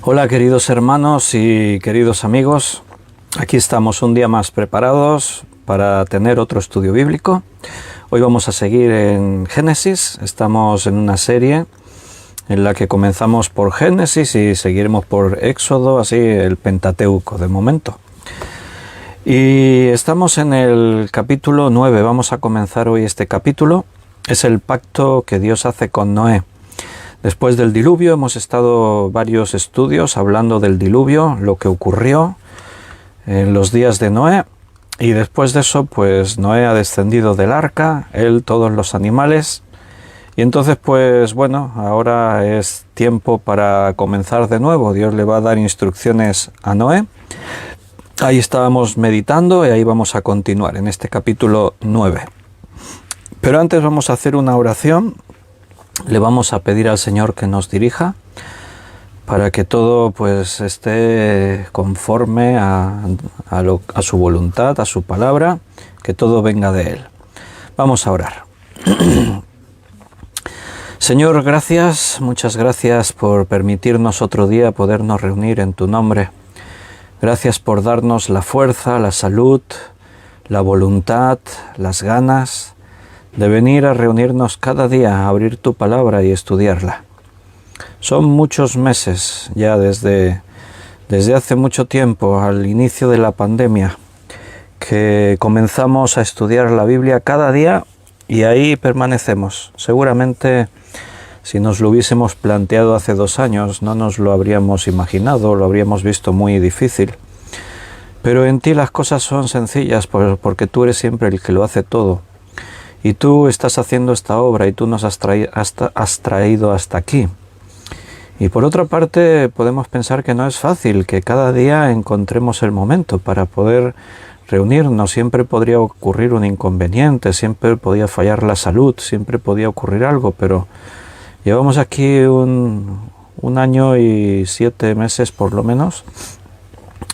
Hola queridos hermanos y queridos amigos, aquí estamos un día más preparados para tener otro estudio bíblico. Hoy vamos a seguir en Génesis, estamos en una serie en la que comenzamos por Génesis y seguiremos por Éxodo, así el Pentateuco de momento. Y estamos en el capítulo 9, vamos a comenzar hoy este capítulo, es el pacto que Dios hace con Noé. Después del diluvio hemos estado varios estudios hablando del diluvio, lo que ocurrió en los días de Noé, y después de eso pues Noé ha descendido del arca, él, todos los animales, y entonces pues bueno, ahora es tiempo para comenzar de nuevo. Dios le va a dar instrucciones a Noé. Ahí estábamos meditando y ahí vamos a continuar en este capítulo 9. Pero antes vamos a hacer una oración. Le vamos a pedir al Señor que nos dirija para que todo pues esté conforme a su voluntad, a su palabra, que todo venga de Él. Vamos a orar. Señor, gracias, muchas gracias por permitirnos otro día podernos reunir en tu nombre. Gracias por darnos la fuerza, la salud, la voluntad, las ganas de venir a reunirnos cada día, a abrir tu palabra y estudiarla. Son muchos meses ya desde hace mucho tiempo, al inicio de la pandemia, que comenzamos a estudiar la Biblia cada día y ahí permanecemos. Seguramente si nos lo hubiésemos planteado hace 2 años no nos lo habríamos imaginado, lo habríamos visto muy difícil. Pero en ti las cosas son sencillas porque tú eres siempre el que lo hace todo. Y tú estás haciendo esta obra y tú nos has traído hasta aquí. Y por otra parte podemos pensar que no es fácil, que cada día encontremos el momento para poder reunirnos. Siempre podría ocurrir un inconveniente, siempre podía fallar la salud, siempre podía ocurrir algo, pero llevamos aquí un año y 7 meses por lo menos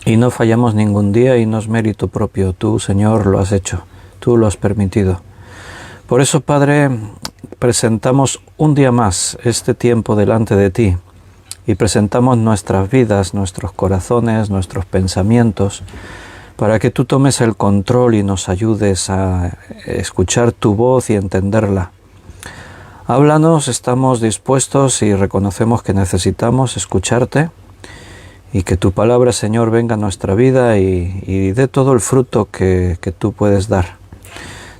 y no fallamos ningún día y no es mérito propio. Tú, Señor, lo has hecho, tú lo has permitido. Por eso, Padre, presentamos un día más este tiempo delante de ti y presentamos nuestras vidas, nuestros corazones, nuestros pensamientos, para que tú tomes el control y nos ayudes a escuchar tu voz y entenderla. Háblanos, estamos dispuestos y reconocemos que necesitamos escucharte y que tu palabra, Señor, venga a nuestra vida y dé todo el fruto que tú puedes dar.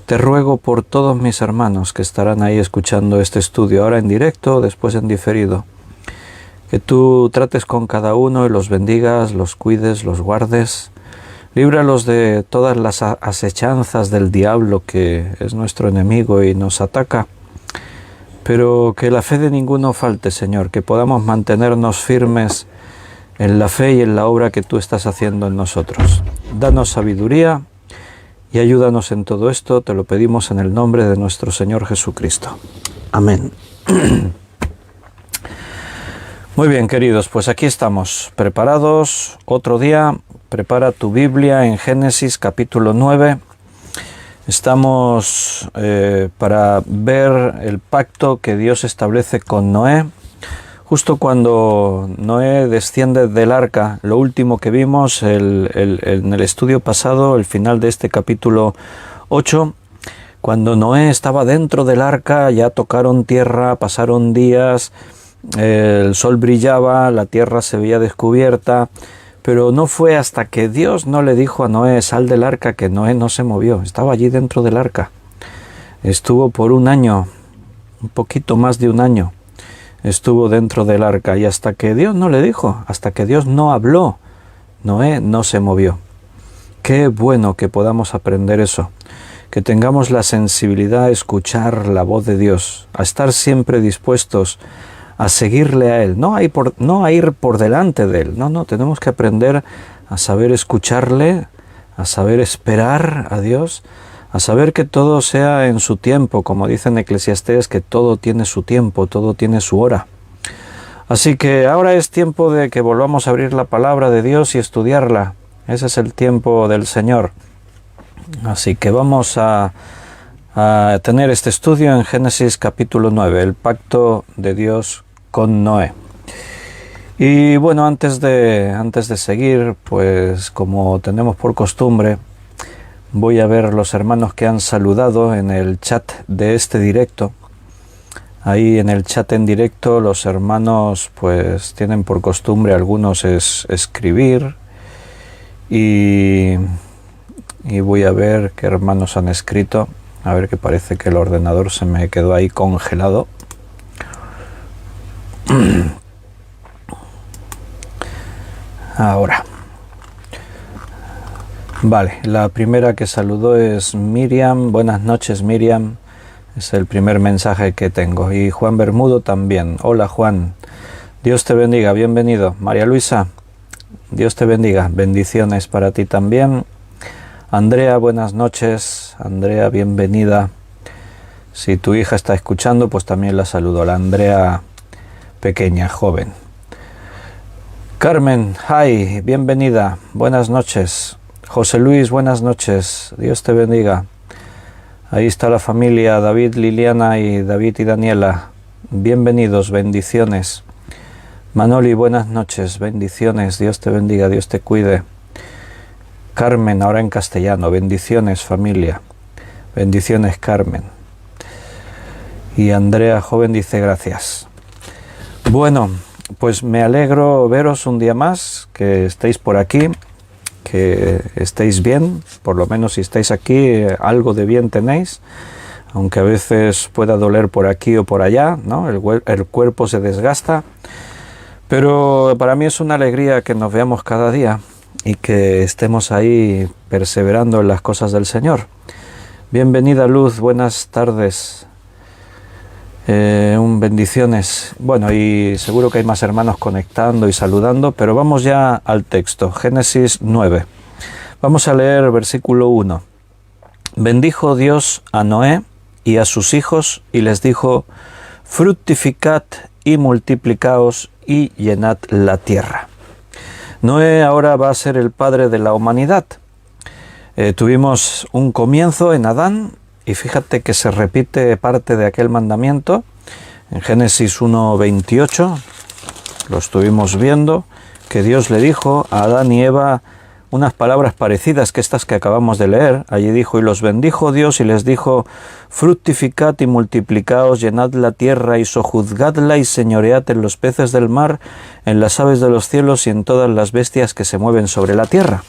Te ruego por todos mis hermanos que estarán ahí escuchando este estudio, ahora en directo, después en diferido, que tú trates con cada uno y los bendigas, los cuides, los guardes, líbralos de todas las asechanzas del diablo que es nuestro enemigo y nos ataca, pero que la fe de ninguno falte, Señor, que podamos mantenernos firmes en la fe y en la obra que tú estás haciendo en nosotros. Danos sabiduría y ayúdanos en todo esto, te lo pedimos en el nombre de nuestro Señor Jesucristo. Amén. Muy bien, queridos, pues aquí estamos, preparados. Otro día, prepara tu Biblia en Génesis capítulo 9. Estamos para ver el pacto que Dios establece con Noé. Justo cuando Noé desciende del arca, lo último que vimos en el estudio pasado, el final de este capítulo 8, cuando Noé estaba dentro del arca, ya tocaron tierra, pasaron días, el sol brillaba, la tierra se veía descubierta, pero no fue hasta que Dios no le dijo a Noé, sal del arca, que Noé no se movió, estaba allí dentro del arca. Estuvo por 1 año, un poquito más de 1 año. Estuvo dentro del arca y hasta que Dios no le dijo, hasta que Dios no habló, Noé no se movió. Qué bueno que podamos aprender eso, que tengamos la sensibilidad a escuchar la voz de Dios, a estar siempre dispuestos a seguirle a Él, no a ir por delante de Él, no, tenemos que aprender a saber escucharle, a saber esperar a Dios, a saber que todo sea en su tiempo, como dice en Eclesiastés, que todo tiene su tiempo, todo tiene su hora. Así que ahora es tiempo de que volvamos a abrir la palabra de Dios y estudiarla. Ese es el tiempo del Señor. Así que vamos a tener este estudio en Génesis capítulo 9, el pacto de Dios con Noé. Y bueno, antes de seguir, pues como tenemos por costumbre, voy a ver los hermanos que han saludado en el chat de este directo. Ahí en el chat en directo los hermanos pues tienen por costumbre algunos escribir y voy a ver qué hermanos han escrito. A ver, que parece que el ordenador se me quedó ahí congelado. Ahora. Vale, la primera que saludó es Miriam. Buenas noches, Miriam. Es el primer mensaje que tengo. Y Juan Bermudo también. Hola, Juan. Dios te bendiga. Bienvenido. María Luisa, Dios te bendiga. Bendiciones para ti también. Andrea, buenas noches. Andrea, bienvenida. Si tu hija está escuchando, pues también la saludo. La Andrea pequeña, joven. Carmen, hi, bienvenida. Buenas noches. José Luis, buenas noches. Dios te bendiga. Ahí está la familia, David, Liliana y David y Daniela. Bienvenidos, bendiciones. Manoli, buenas noches, bendiciones. Dios te bendiga, Dios te cuide. Carmen, ahora en castellano. Bendiciones, familia. Bendiciones, Carmen. Y Andrea, joven, dice gracias. Bueno, pues me alegro veros un día más, que estéis por aquí, que estéis bien, por lo menos si estáis aquí, algo de bien tenéis, aunque a veces pueda doler por aquí o por allá, ¿no? El cuerpo se desgasta, pero para mí es una alegría que nos veamos cada día y que estemos ahí perseverando en las cosas del Señor. Bienvenida, Luz, buenas tardes. Bendiciones. Bueno, y seguro que hay más hermanos conectando y saludando, pero vamos ya al texto. Génesis 9. Vamos a leer versículo 1. Bendijo Dios a Noé y a sus hijos y les dijo: fructificad y multiplicaos y llenad la tierra. Noé ahora va a ser el padre de la humanidad. Tuvimos un comienzo en Adán. Y fíjate que se repite parte de aquel mandamiento en Génesis 1:28, lo estuvimos viendo, que Dios le dijo a Adán y Eva unas palabras parecidas que estas que acabamos de leer. Allí dijo: y los bendijo Dios y les dijo: fructificad y multiplicaos, llenad la tierra y sojuzgadla y señoread en los peces del mar, en las aves de los cielos y en todas las bestias que se mueven sobre la tierra.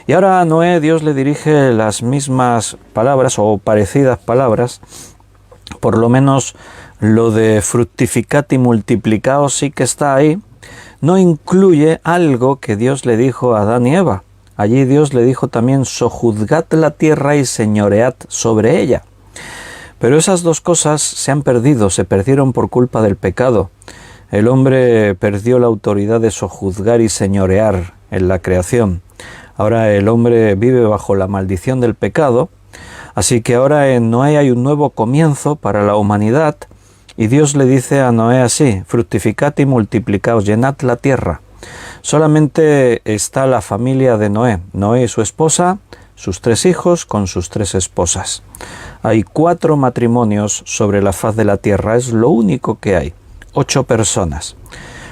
Y ahora a Noé Dios le dirige las mismas palabras o parecidas palabras. Por lo menos lo de fructificad y multiplicaos sí que está ahí. No incluye algo que Dios le dijo a Adán y Eva. Allí Dios le dijo también: sojuzgad la tierra y señoread sobre ella. Pero esas dos cosas se perdieron por culpa del pecado. El hombre perdió la autoridad de sojuzgar y señorear en la creación. Ahora el hombre vive bajo la maldición del pecado, así que ahora en Noé hay un nuevo comienzo para la humanidad, y Dios le dice a Noé así: fructificad y multiplicaos, llenad la tierra. Solamente está la familia de Noé, Noé y su esposa, sus 3 hijos con sus 3 esposas. Hay 4 matrimonios sobre la faz de la tierra, es lo único que hay, 8 personas.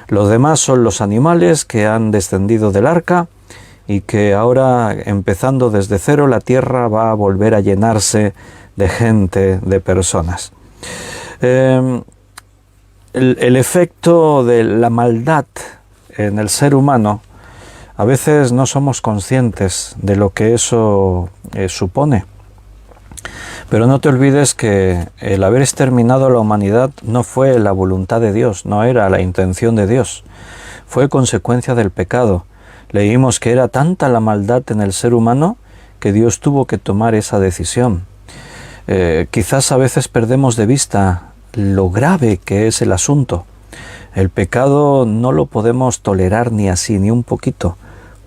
Los demás son los animales que han descendido del arca, y que ahora, empezando desde cero, la tierra va a volver a llenarse de gente, de personas. El efecto de la maldad en el ser humano, a veces no somos conscientes de lo que eso supone. Pero no te olvides que el haber exterminado a la humanidad no fue la voluntad de Dios, no era la intención de Dios, fue consecuencia del pecado. Leímos que era tanta la maldad en el ser humano que Dios tuvo que tomar esa decisión. Quizás a veces perdemos de vista lo grave que es el asunto. El pecado no lo podemos tolerar ni así, ni un poquito,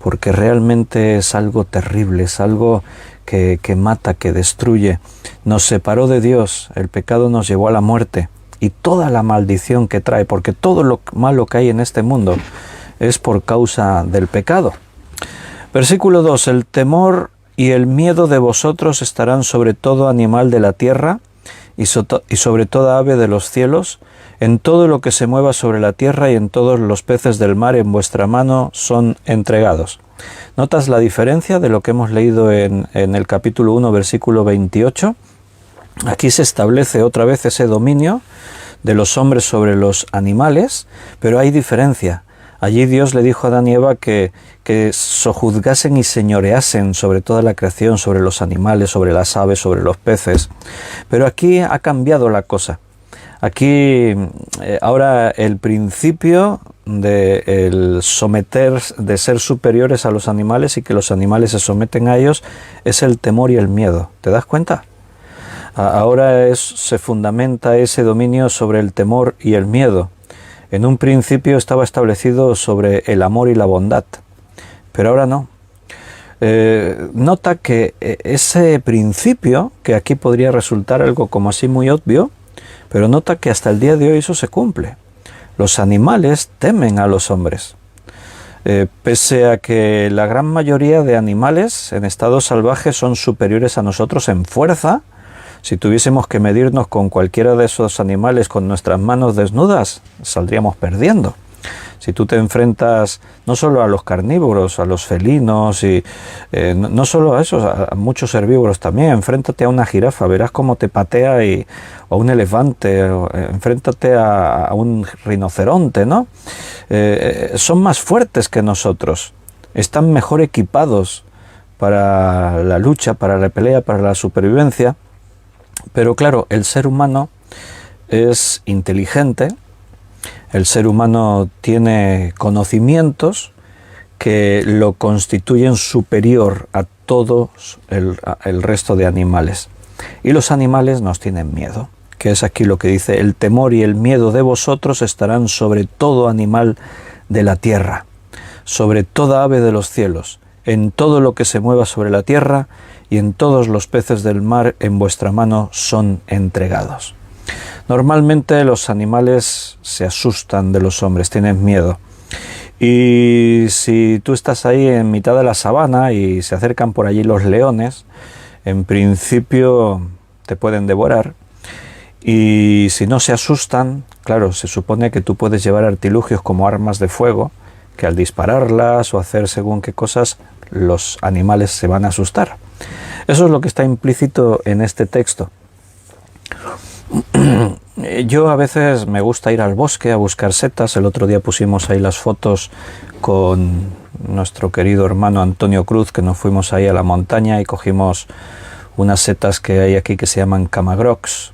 porque realmente es algo terrible, es algo que mata, que destruye. Nos separó de Dios, el pecado nos llevó a la muerte y toda la maldición que trae, porque todo lo malo que hay en este mundo es por causa del pecado. Versículo 2. El temor y el miedo de vosotros estarán sobre todo animal de la tierra y sobre toda ave de los cielos, En todo lo que se mueva sobre la tierra y en todos los peces del mar en vuestra mano son entregados. ¿Notas la diferencia de lo que hemos leído en el capítulo 1, versículo 28? Aquí se establece otra vez ese dominio de los hombres sobre los animales, pero hay diferencia. Allí Dios le dijo a Adán y Eva que sojuzgasen y señoreasen sobre toda la creación, sobre los animales, sobre las aves, sobre los peces. Pero aquí ha cambiado la cosa. Aquí ahora el principio de el someter, de ser superiores a los animales y que los animales se someten a ellos, es el temor y el miedo. ¿Te das cuenta? Ahora se fundamenta ese dominio sobre el temor y el miedo. En un principio estaba establecido sobre el amor y la bondad, pero ahora no. Nota que ese principio, que aquí podría resultar algo como así muy obvio, pero nota que hasta el día de hoy eso se cumple. Los animales temen a los hombres. Pese a que la gran mayoría de animales en estado salvaje son superiores a nosotros en fuerza, si tuviésemos que medirnos con cualquiera de esos animales con nuestras manos desnudas, saldríamos perdiendo. Si tú te enfrentas no solo a los carnívoros, a los felinos, y no solo a esos, a muchos herbívoros también, enfréntate a una jirafa, verás cómo te patea, o a un elefante, enfréntate a un rinoceronte, ¿no? Son más fuertes que nosotros, están mejor equipados para la lucha, para la pelea, para la supervivencia. Pero claro, el ser humano es inteligente, el ser humano tiene conocimientos que lo constituyen superior a todos el resto de animales. Y los animales nos tienen miedo, que es aquí lo que dice: el temor y el miedo de vosotros estarán sobre todo animal de la tierra, sobre toda ave de los cielos, en todo lo que se mueva sobre la tierra y en todos los peces del mar en vuestra mano son entregados. Normalmente los animales se asustan de los hombres, tienen miedo. Y si tú estás ahí en mitad de la sabana y se acercan por allí los leones, en principio te pueden devorar. Y si no se asustan, claro, se supone que tú puedes llevar artilugios como armas de fuego, que al dispararlas o hacer según qué cosas, los animales se van a asustar. Eso es lo que está implícito en este texto. Yo a veces me gusta ir al bosque a buscar setas. El otro día pusimos ahí las fotos con nuestro querido hermano Antonio Cruz, que nos fuimos ahí a la montaña y cogimos unas setas que hay aquí que se llaman camagrocs.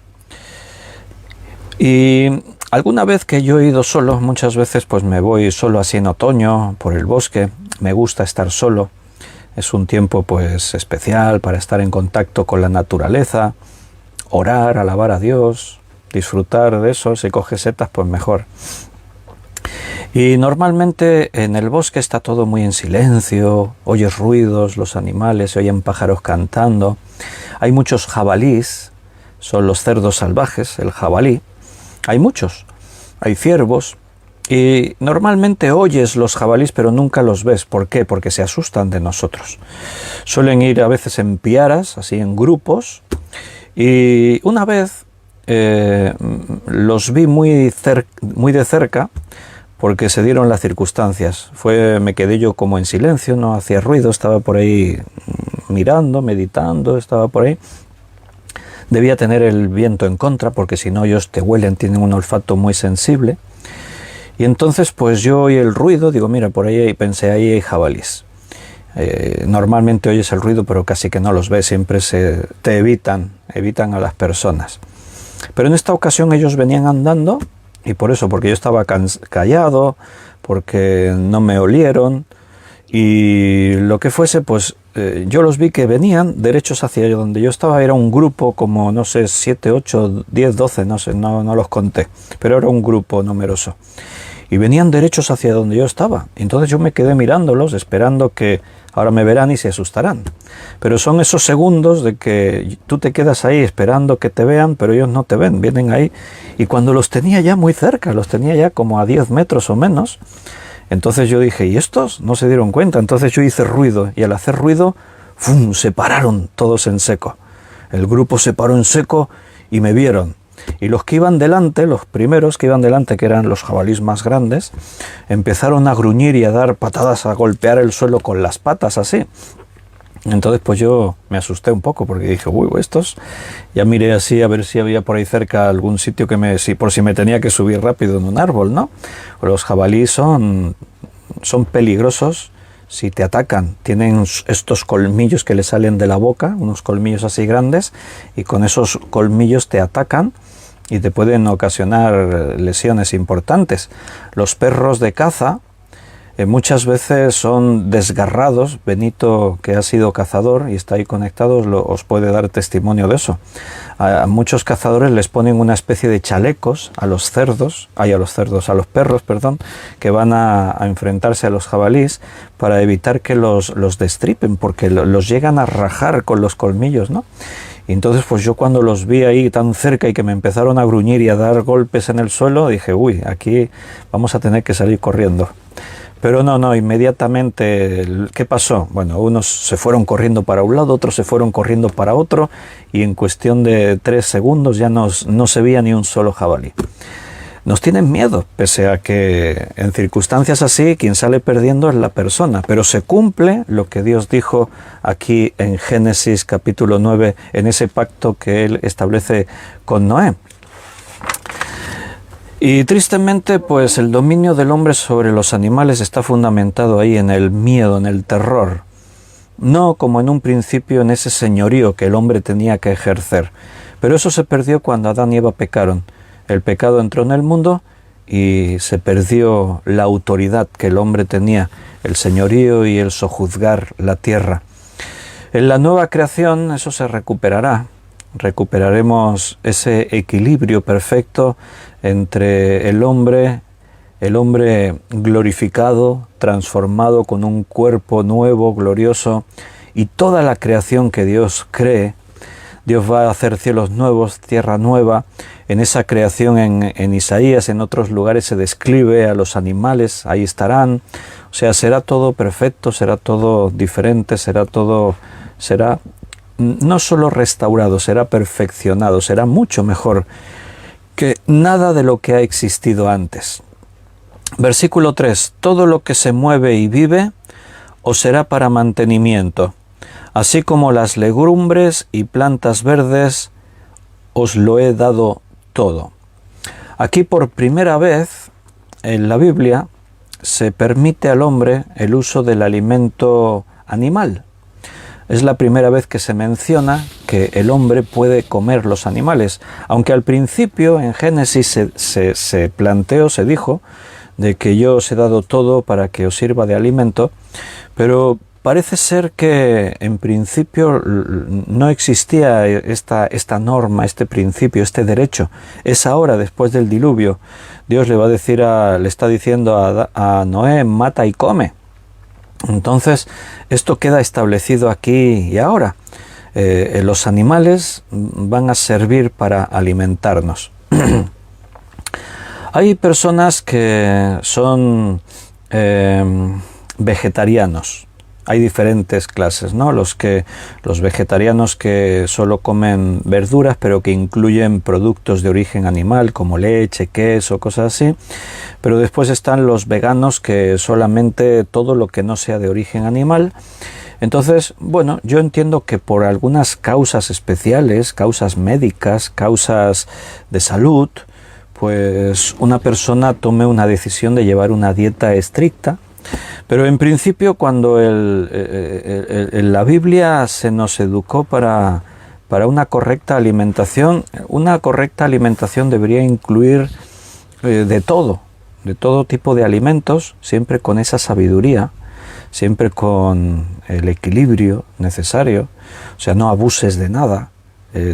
Y alguna vez que yo he ido solo, muchas veces pues me voy solo así en otoño por el bosque. Me gusta estar solo. Es un tiempo pues especial para estar en contacto con la naturaleza, orar, alabar a Dios, disfrutar de eso. Si coges setas, pues mejor. Y normalmente en el bosque está todo muy en silencio, oyes ruidos, los animales, se oyen pájaros cantando. Hay muchos jabalís, son los cerdos salvajes, el jabalí. Hay muchos, hay ciervos. Y normalmente oyes los jabalíes, pero nunca los ves. ¿Por qué? Porque se asustan de nosotros. Suelen ir a veces en piaras, así en grupos. Y una vez los vi muy de cerca, porque se dieron las circunstancias. Me quedé yo como en silencio, no hacía ruido, estaba por ahí mirando, meditando, estaba por ahí. Debía tener el viento en contra, porque si no ellos te huelen, tienen un olfato muy sensible. Y entonces pues yo oí el ruido, digo, mira, por ahí pensé, ahí hay jabalís. Normalmente oyes el ruido, pero casi que no los ves, siempre te evitan a las personas. Pero en esta ocasión ellos venían andando, y por eso, porque yo estaba callado, porque no me olieron, y lo que fuese, pues yo los vi que venían derechos hacia donde yo estaba. Era un grupo como, no sé, 7, 8, 10, 12, no sé, no los conté, pero era un grupo numeroso. Y venían derechos hacia donde yo estaba. Entonces yo me quedé mirándolos, esperando que ahora me verán y se asustarán. Pero son esos segundos de que tú te quedas ahí esperando que te vean, pero ellos no te ven, vienen ahí. Y cuando los tenía ya muy cerca, los tenía ya como a 10 metros o menos, entonces yo dije, ¿y estos? No se dieron cuenta. Entonces yo hice ruido, y al hacer ruido, ¡fum!, se pararon todos en seco. El grupo se paró en seco y me vieron. Y los que iban delante, los primeros que iban delante, que eran los jabalíes más grandes, empezaron a gruñir y a dar patadas, a golpear el suelo con las patas así. Entonces pues yo me asusté un poco porque dije, uy, estos, ya miré así a ver si había por ahí cerca algún sitio por si me tenía que subir rápido en un árbol, ¿no? Los jabalíes son peligrosos si te atacan. Tienen estos colmillos que le salen de la boca, unos colmillos así grandes, y con esos colmillos te atacan y te pueden ocasionar lesiones importantes. Los perros de caza muchas veces son desgarrados. Benito, que ha sido cazador y está ahí conectado, os puede dar testimonio de eso. A muchos cazadores les ponen una especie de chalecos a los perros, que van a enfrentarse a los jabalíes para evitar que los destripen, porque los llegan a rajar con los colmillos, ¿no? Y entonces pues yo cuando los vi ahí tan cerca y que me empezaron a gruñir y a dar golpes en el suelo, dije, uy, aquí vamos a tener que salir corriendo. Pero no, inmediatamente, ¿qué pasó? Bueno, unos se fueron corriendo para un lado, otros se fueron corriendo para otro, y en cuestión de 3 segundos ya no se veía ni un solo jabalí. Nos tienen miedo, pese a que en circunstancias así quien sale perdiendo es la persona, pero se cumple lo que Dios dijo aquí en Génesis capítulo 9, en ese pacto que Él establece con Noé. Y tristemente, pues el dominio del hombre sobre los animales está fundamentado ahí en el miedo, en el terror. No como en un principio en ese señorío que el hombre tenía que ejercer. Pero eso se perdió cuando Adán y Eva pecaron. El pecado entró en el mundo y se perdió la autoridad que el hombre tenía, el señorío y el sojuzgar la tierra. En la nueva creación eso se recuperará. Recuperaremos ese equilibrio perfecto entre el hombre glorificado, transformado con un cuerpo nuevo, glorioso, y toda la creación que Dios cree. Dios va a hacer cielos nuevos, tierra nueva. En esa creación en Isaías, en otros lugares se describe a los animales, ahí estarán. O sea, será todo perfecto, será todo diferente, será no solo restaurado, será perfeccionado, será mucho mejor que nada de lo que ha existido antes. Versículo 3. Todo lo que se mueve y vive os será para mantenimiento, así como las legumbres y plantas verdes os lo he dado todo. Aquí por primera vez en la Biblia se permite al hombre el uso del alimento animal. Es la primera vez que se menciona que el hombre puede comer los animales, aunque al principio en Génesis se planteó, se dijo, de que yo os he dado todo para que os sirva de alimento, pero parece ser que en principio no existía esta norma, este principio, este derecho. Es ahora, después del diluvio, Dios le está diciendo a Noé, mata y come. Entonces, esto queda establecido aquí y ahora. Los animales van a servir para alimentarnos. Hay personas que son vegetarianos. Hay diferentes clases, ¿no? Los vegetarianos que solo comen verduras, pero que incluyen productos de origen animal, como leche, queso, cosas así. Pero después están los veganos, que solamente todo lo que no sea de origen animal. Entonces, bueno, yo entiendo que por algunas causas especiales, causas médicas, causas de salud, pues una persona tome una decisión de llevar una dieta estricta. Pero en principio, cuando en la Biblia se nos educó para una correcta alimentación debería incluir de todo tipo de alimentos, siempre con esa sabiduría, siempre con el equilibrio necesario. O sea, no abuses de nada.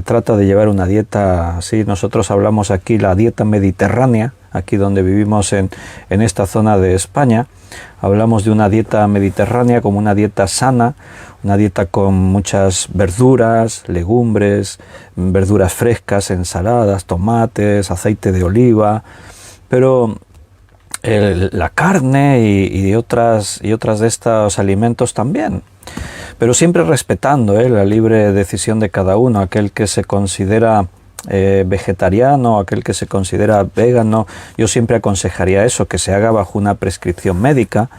Trata de llevar una dieta así. Nosotros hablamos aquí la dieta mediterránea, aquí donde vivimos en esta zona de España. Hablamos de una dieta mediterránea como una dieta sana, una dieta con muchas verduras, legumbres, verduras frescas, ensaladas, tomates, aceite de oliva, pero la carne y otras de estos alimentos también. Pero siempre respetando la libre decisión de cada uno. Aquel que se considera vegetariano, aquel que se considera vegano, yo siempre aconsejaría eso, que se haga bajo una prescripción médica,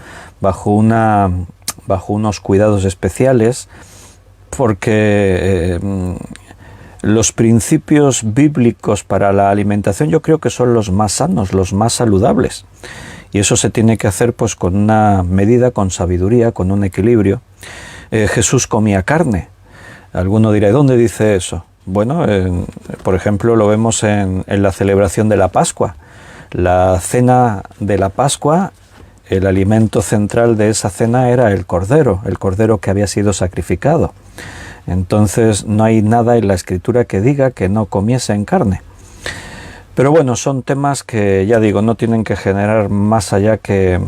bajo unos cuidados especiales, porque los principios bíblicos para la alimentación yo creo que son los más sanos, los más saludables. Y eso se tiene que hacer pues con una medida, con sabiduría, con un equilibrio. Jesús comía carne. Alguno dirá, ¿dónde dice eso? Bueno, por ejemplo, lo vemos en la celebración de la Pascua. La cena de la Pascua, el alimento central de esa cena era el cordero que había sido sacrificado. Entonces no hay nada en la Escritura que diga que no comiesen carne. Pero bueno, son temas que, ya digo, no tienen que generar más allá que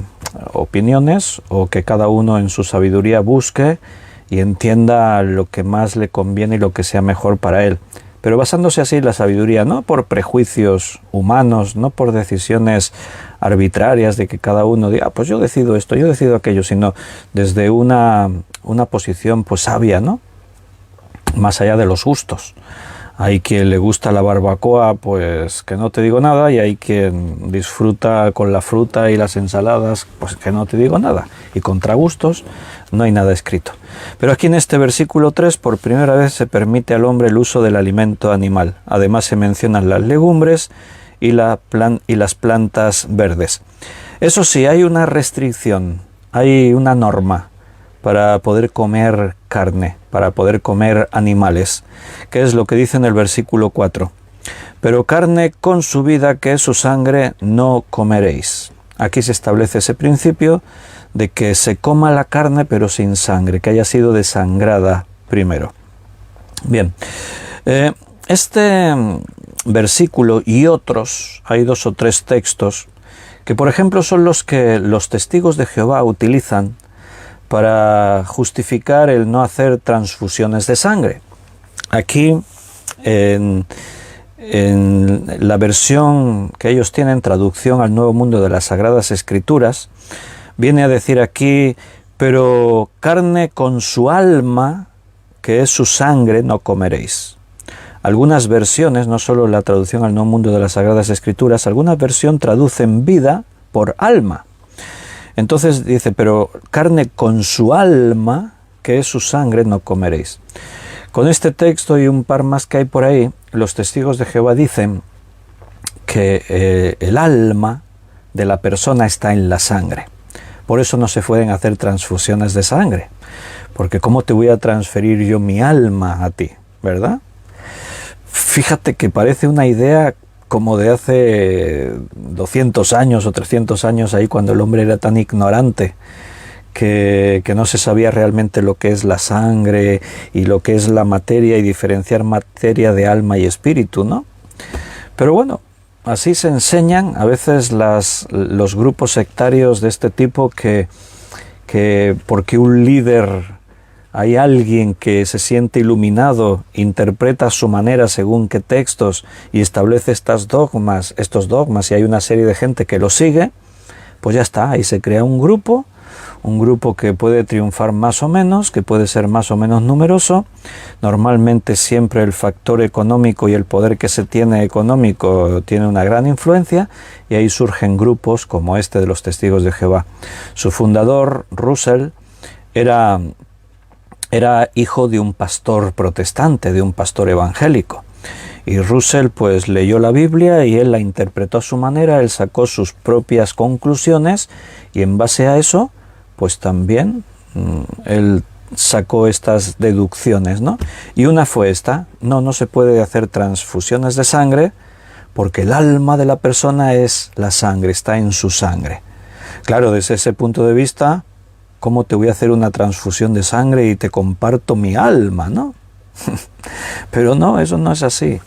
opiniones, o que cada uno en su sabiduría busque y entienda lo que más le conviene y lo que sea mejor para él. Pero basándose así en la sabiduría, no por prejuicios humanos, no por decisiones arbitrarias de que cada uno diga, pues yo decido esto, yo decido aquello, sino desde una posición pues sabia, ¿no? Más allá de los gustos. Hay quien le gusta la barbacoa, pues que no te digo nada, y hay quien disfruta con la fruta y las ensaladas, pues que no te digo nada. Y contra gustos no hay nada escrito. Pero aquí en este versículo 3, por primera vez se permite al hombre el uso del alimento animal. Además se mencionan las legumbres y las plantas verdes. Eso sí, hay una restricción, hay una norma para poder comer carne, para poder comer animales, que es lo que dice en el versículo 4. Pero carne con su vida, que es su sangre, no comeréis. Aquí se establece ese principio de que se coma la carne pero sin sangre, que haya sido desangrada primero. Bien, este versículo y otros, hay 2 o 3 textos, que por ejemplo son los que los testigos de Jehová utilizan para justificar el no hacer transfusiones de sangre. Aquí, en la versión que ellos tienen, traducción al Nuevo Mundo de las Sagradas Escrituras, viene a decir aquí, pero carne con su alma, que es su sangre, no comeréis. Algunas versiones, no solo la traducción al Nuevo Mundo de las Sagradas Escrituras, algunas versiones traducen vida por alma. Entonces dice, pero carne con su alma, que es su sangre, no comeréis. Con este texto y un par más que hay por ahí, los testigos de Jehová dicen que el alma de la persona está en la sangre. Por eso no se pueden hacer transfusiones de sangre. Porque ¿cómo te voy a transferir yo mi alma a ti? ¿Verdad? Fíjate que parece una idea como de hace 200 años o 300 años, ahí cuando el hombre era tan ignorante que no se sabía realmente lo que es la sangre y lo que es la materia y diferenciar materia de alma y espíritu, ¿no? Pero bueno, así se enseñan a veces los grupos sectarios de este tipo que porque un líder, hay alguien que se siente iluminado, interpreta a su manera según qué textos y establece estos dogmas, y hay una serie de gente que lo sigue, pues ya está, ahí se crea un grupo que puede triunfar más o menos, que puede ser más o menos numeroso. Normalmente siempre el factor económico y el poder que se tiene económico tiene una gran influencia, y ahí surgen grupos como este de los Testigos de Jehová. Su fundador, Russell, era hijo de un pastor protestante, de un pastor evangélico. Y Russell pues leyó la Biblia y él la interpretó a su manera, él sacó sus propias conclusiones y en base a eso pues también él sacó estas deducciones, ¿no? Y una fue esta: no se puede hacer transfusiones de sangre porque el alma de la persona es la sangre, está en su sangre. Claro, desde ese punto de vista, ¿cómo te voy a hacer una transfusión de sangre y te comparto mi alma, no? Pero no, eso no es así.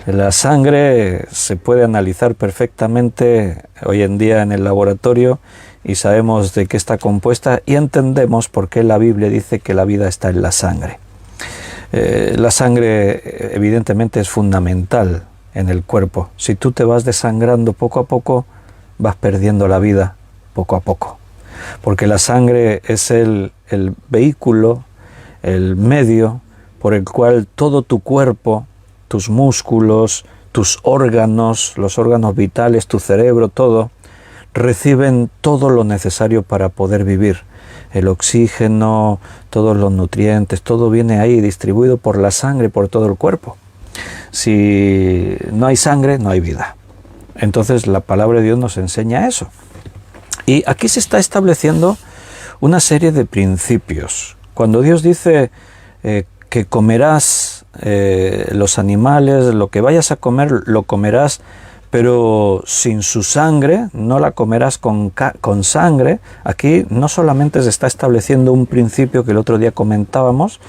La sangre se puede analizar perfectamente hoy en día en el laboratorio y sabemos de qué está compuesta y entendemos por qué la Biblia dice que la vida está en la sangre. La sangre evidentemente es fundamental en el cuerpo. Si tú te vas desangrando poco a poco, vas perdiendo la vida poco a poco. Porque la sangre es el vehículo, el medio por el cual todo tu cuerpo tus músculos, tus órganos, los órganos vitales, tu cerebro, todo, reciben todo lo necesario para poder vivir. El oxígeno, todos los nutrientes, todo viene ahí distribuido por la sangre, por todo el cuerpo. Si no hay sangre, no hay vida. Entonces la palabra de Dios nos enseña eso. Y aquí se está estableciendo una serie de principios. Cuando Dios dice que comerás los animales, lo que vayas a comer lo comerás, pero sin su sangre, no la comerás con sangre. Aquí no solamente se está estableciendo un principio que el otro día comentábamos,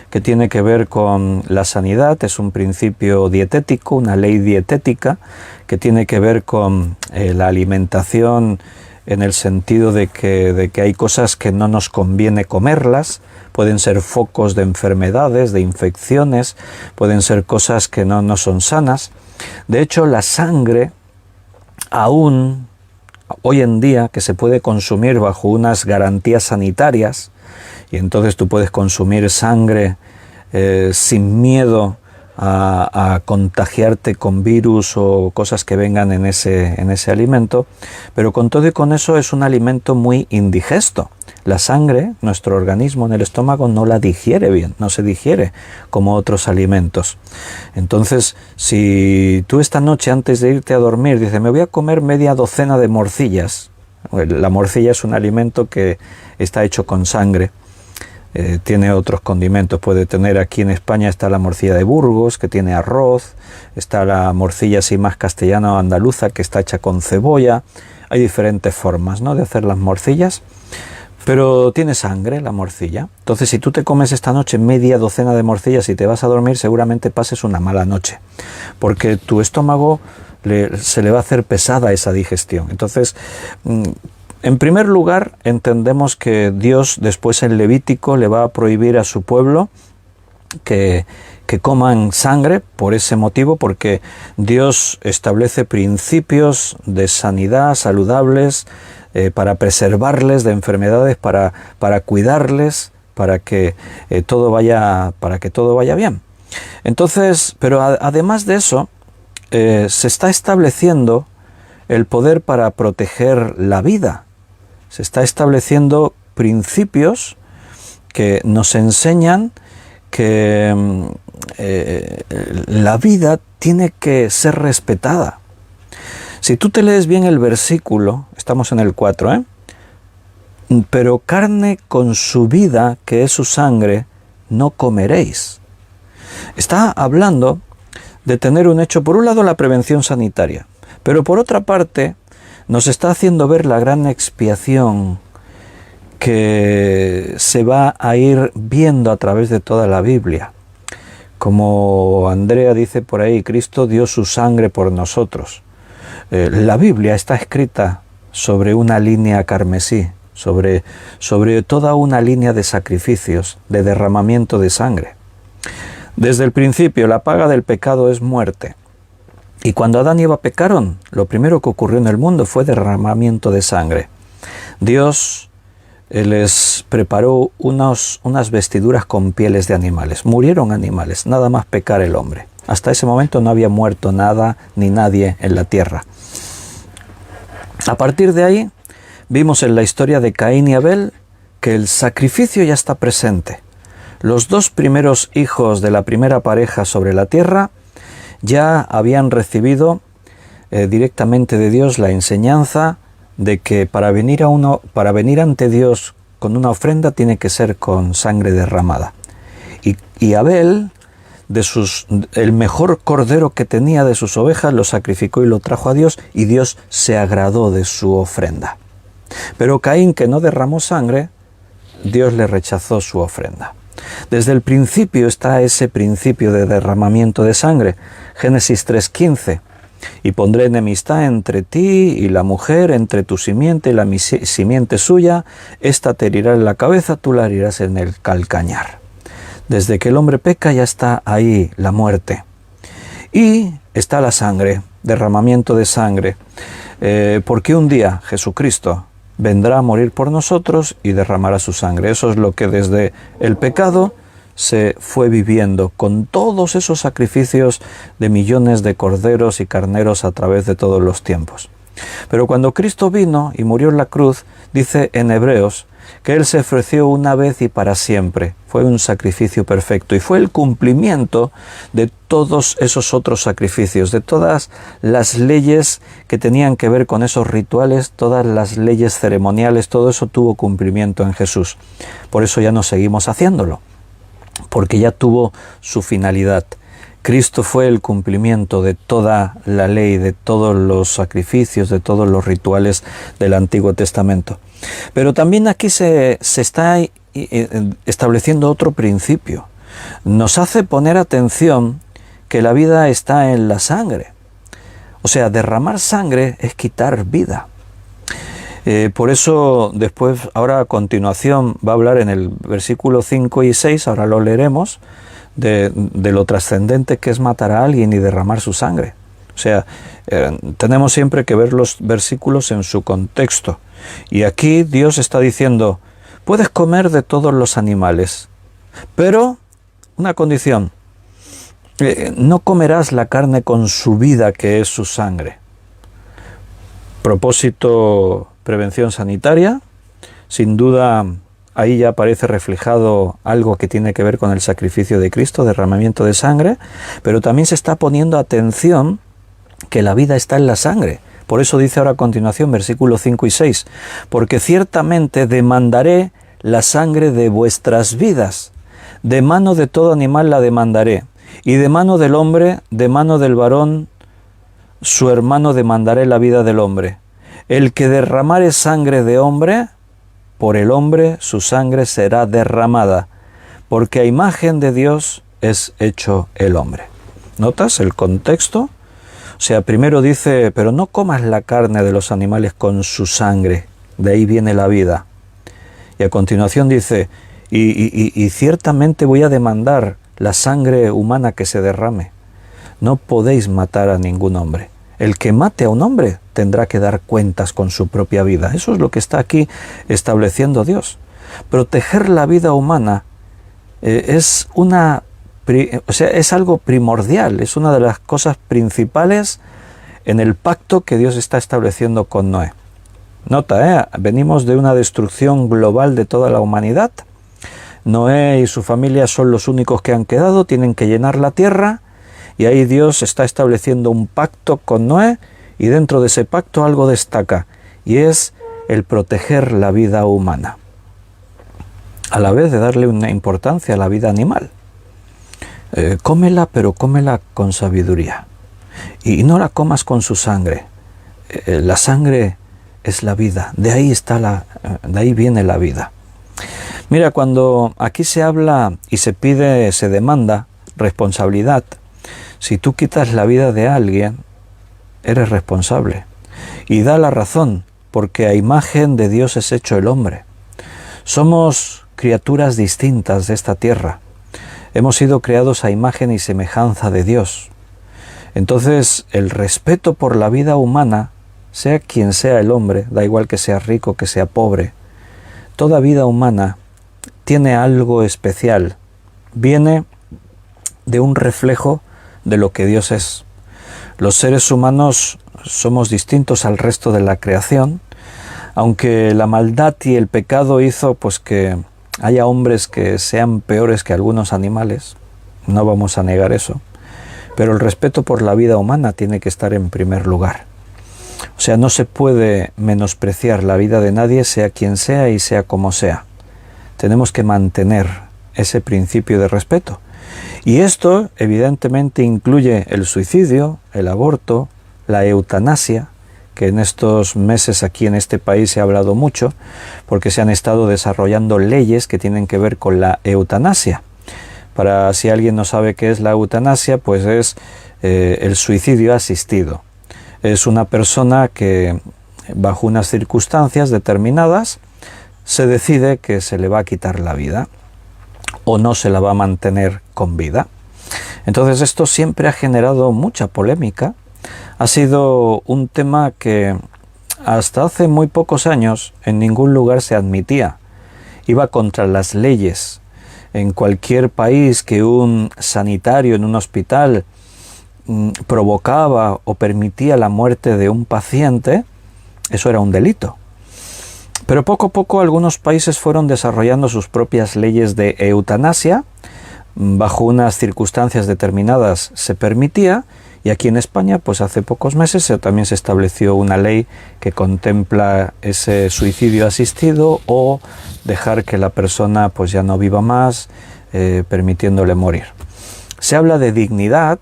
que tiene que ver con la sanidad, es un principio dietético, una ley dietética, que tiene que ver con la alimentación en el sentido de que hay cosas que no nos conviene comerlas, pueden ser focos de enfermedades, de infecciones, pueden ser cosas que no son sanas. De hecho, la sangre, aún hoy en día, que se puede consumir bajo unas garantías sanitarias, y entonces tú puedes consumir sangre sin miedo a contagiarte con virus o cosas que vengan en ese alimento, pero con todo y con eso es un alimento muy indigesto. La sangre, nuestro organismo en el estómago no la digiere bien, no se digiere como otros alimentos. Entonces, si tú esta noche antes de irte a dormir dices, me voy a comer media docena de morcillas, la morcilla es un alimento que está hecho con sangre, tiene otros condimentos, puede tener, aquí en España está la morcilla de Burgos, que tiene arroz, está la morcilla así más castellana o andaluza, que está hecha con cebolla. Hay diferentes formas, ¿no?, de hacer las morcillas, pero tiene sangre la morcilla. Entonces, si tú te comes esta noche media docena de morcillas y te vas a dormir, seguramente pases una mala noche, porque tu estómago se le va a hacer pesada esa digestión. Entonces, en primer lugar, entendemos que Dios después en Levítico le va a prohibir a su pueblo que coman sangre por ese motivo, porque Dios establece principios de sanidad saludables para preservarles de enfermedades, para cuidarles, para que todo vaya bien. Entonces, pero además de eso, se está estableciendo el poder para proteger la vida. Se está estableciendo principios que nos enseñan que la vida tiene que ser respetada. Si tú te lees bien el versículo, estamos en el 4, pero carne con su vida, que es su sangre, no comeréis. Está hablando de tener un hecho, por un lado la prevención sanitaria, pero por otra parte nos está haciendo ver la gran expiación que se va a ir viendo a través de toda la Biblia. Como Andrea dice por ahí, Cristo dio su sangre por nosotros. La Biblia está escrita sobre una línea carmesí, sobre toda una línea de sacrificios, de derramamiento de sangre. Desde el principio, la paga del pecado es muerte. Y cuando Adán y Eva pecaron, lo primero que ocurrió en el mundo fue derramamiento de sangre. Dios les preparó unas vestiduras con pieles de animales. Murieron animales, nada más pecar el hombre. Hasta ese momento no había muerto nada ni nadie en la tierra. A partir de ahí, vimos en la historia de Caín y Abel que el sacrificio ya está presente. Los dos primeros hijos de la primera pareja sobre la tierra ya habían recibido directamente de Dios la enseñanza de que para venir ante Dios con una ofrenda tiene que ser con sangre derramada. Y Abel, el mejor cordero que tenía de sus ovejas, lo sacrificó y lo trajo a Dios, y Dios se agradó de su ofrenda. Pero Caín, que no derramó sangre, Dios le rechazó su ofrenda. Desde el principio está ese principio de derramamiento de sangre. Génesis 3:15. Y pondré enemistad entre ti y la mujer, entre tu simiente y la simiente suya. Esta te herirá en la cabeza, tú la herirás en el calcañar. Desde que el hombre peca ya está ahí la muerte. Y está la sangre, derramamiento de sangre. Porque un día Jesucristo vendrá a morir por nosotros y derramará su sangre. Eso es lo que desde el pecado se fue viviendo con todos esos sacrificios de millones de corderos y carneros a través de todos los tiempos. Pero cuando Cristo vino y murió en la cruz, dice en Hebreos que Él se ofreció una vez y para siempre. Fue un sacrificio perfecto y fue el cumplimiento de todos esos otros sacrificios, de todas las leyes que tenían que ver con esos rituales, todas las leyes ceremoniales, todo eso tuvo cumplimiento en Jesús. Por eso ya no seguimos haciéndolo, porque ya tuvo su finalidad. Cristo fue el cumplimiento de toda la ley, de todos los sacrificios, de todos los rituales del Antiguo Testamento. Pero también aquí se está estableciendo otro principio. Nos hace poner atención que la vida está en la sangre. O sea, derramar sangre es quitar vida. Por eso después, ahora a continuación, va a hablar en el versículo 5 y 6, ahora lo leeremos, de lo trascendente que es matar a alguien y derramar su sangre. O sea, tenemos siempre que ver los versículos en su contexto. Y aquí Dios está diciendo, puedes comer de todos los animales, pero una condición, no comerás la carne con su vida, que es su sangre. Propósito, prevención sanitaria, sin duda. Ahí ya aparece reflejado algo que tiene que ver con el sacrificio de Cristo, derramamiento de sangre, pero también se está poniendo atención que la vida está en la sangre. Por eso dice ahora a continuación, versículos 5 y 6, porque ciertamente demandaré la sangre de vuestras vidas, de mano de todo animal la demandaré, y de mano del hombre, de mano del varón, su hermano demandaré la vida del hombre. El que derramare sangre de hombre, por el hombre su sangre será derramada, porque a imagen de Dios es hecho el hombre. ¿Notas el contexto? O sea, primero dice, pero no comas la carne de los animales con su sangre, de ahí viene la vida. Y a continuación dice, y ciertamente voy a demandar la sangre humana que se derrame. No podéis matar a ningún hombre. El que mate a un hombre tendrá que dar cuentas con su propia vida. Eso es lo que está aquí estableciendo Dios. Proteger la vida humana es algo primordial, es una de las cosas principales en el pacto que Dios está estableciendo con Noé. Nota, venimos de una destrucción global de toda la humanidad. Noé y su familia son los únicos que han quedado, tienen que llenar la tierra. Y ahí Dios está estableciendo un pacto con Noé y dentro de ese pacto algo destaca y es el proteger la vida humana. A la vez de darle una importancia a la vida animal. Cómela, pero cómela con sabiduría. Y no la comas con su sangre. La sangre es la vida. De ahí viene la vida. Mira, cuando aquí se habla y se pide, se demanda responsabilidad, si tú quitas la vida de alguien, eres responsable. Y da la razón, porque a imagen de Dios es hecho el hombre. Somos criaturas distintas de esta tierra. Hemos sido creados a imagen y semejanza de Dios. Entonces, el respeto por la vida humana, sea quien sea el hombre, da igual que sea rico, que sea pobre, toda vida humana tiene algo especial. Viene de un reflejo de lo que Dios es. Los seres humanos somos distintos al resto de la creación, aunque la maldad y el pecado hizo pues que haya hombres que sean peores que algunos animales, no vamos a negar eso, pero el respeto por la vida humana tiene que estar en primer lugar. O sea, no se puede menospreciar la vida de nadie, sea quien sea y sea como sea. Tenemos que mantener ese principio de respeto. Y esto evidentemente incluye el suicidio, el aborto, la eutanasia, que en estos meses aquí en este país se ha hablado mucho, porque se han estado desarrollando leyes que tienen que ver con la eutanasia. Para si alguien no sabe qué es la eutanasia, pues es el suicidio asistido. Es una persona que bajo unas circunstancias determinadas se decide que se le va a quitar la vida o no se la va a mantener con vida. Entonces esto siempre ha generado mucha polémica. Ha sido un tema que hasta hace muy pocos años en ningún lugar se admitía. Iba contra las leyes. en cualquier país que un sanitario en un hospital provocaba o permitía la muerte de un paciente, eso era un delito. Pero poco a poco algunos países fueron desarrollando sus propias leyes de eutanasia. Bajo unas circunstancias determinadas se permitía, y aquí en España, pues hace pocos meses también se estableció una ley que contempla ese suicidio asistido o dejar que la persona pues ya no viva más, permitiéndole morir. Se habla de dignidad,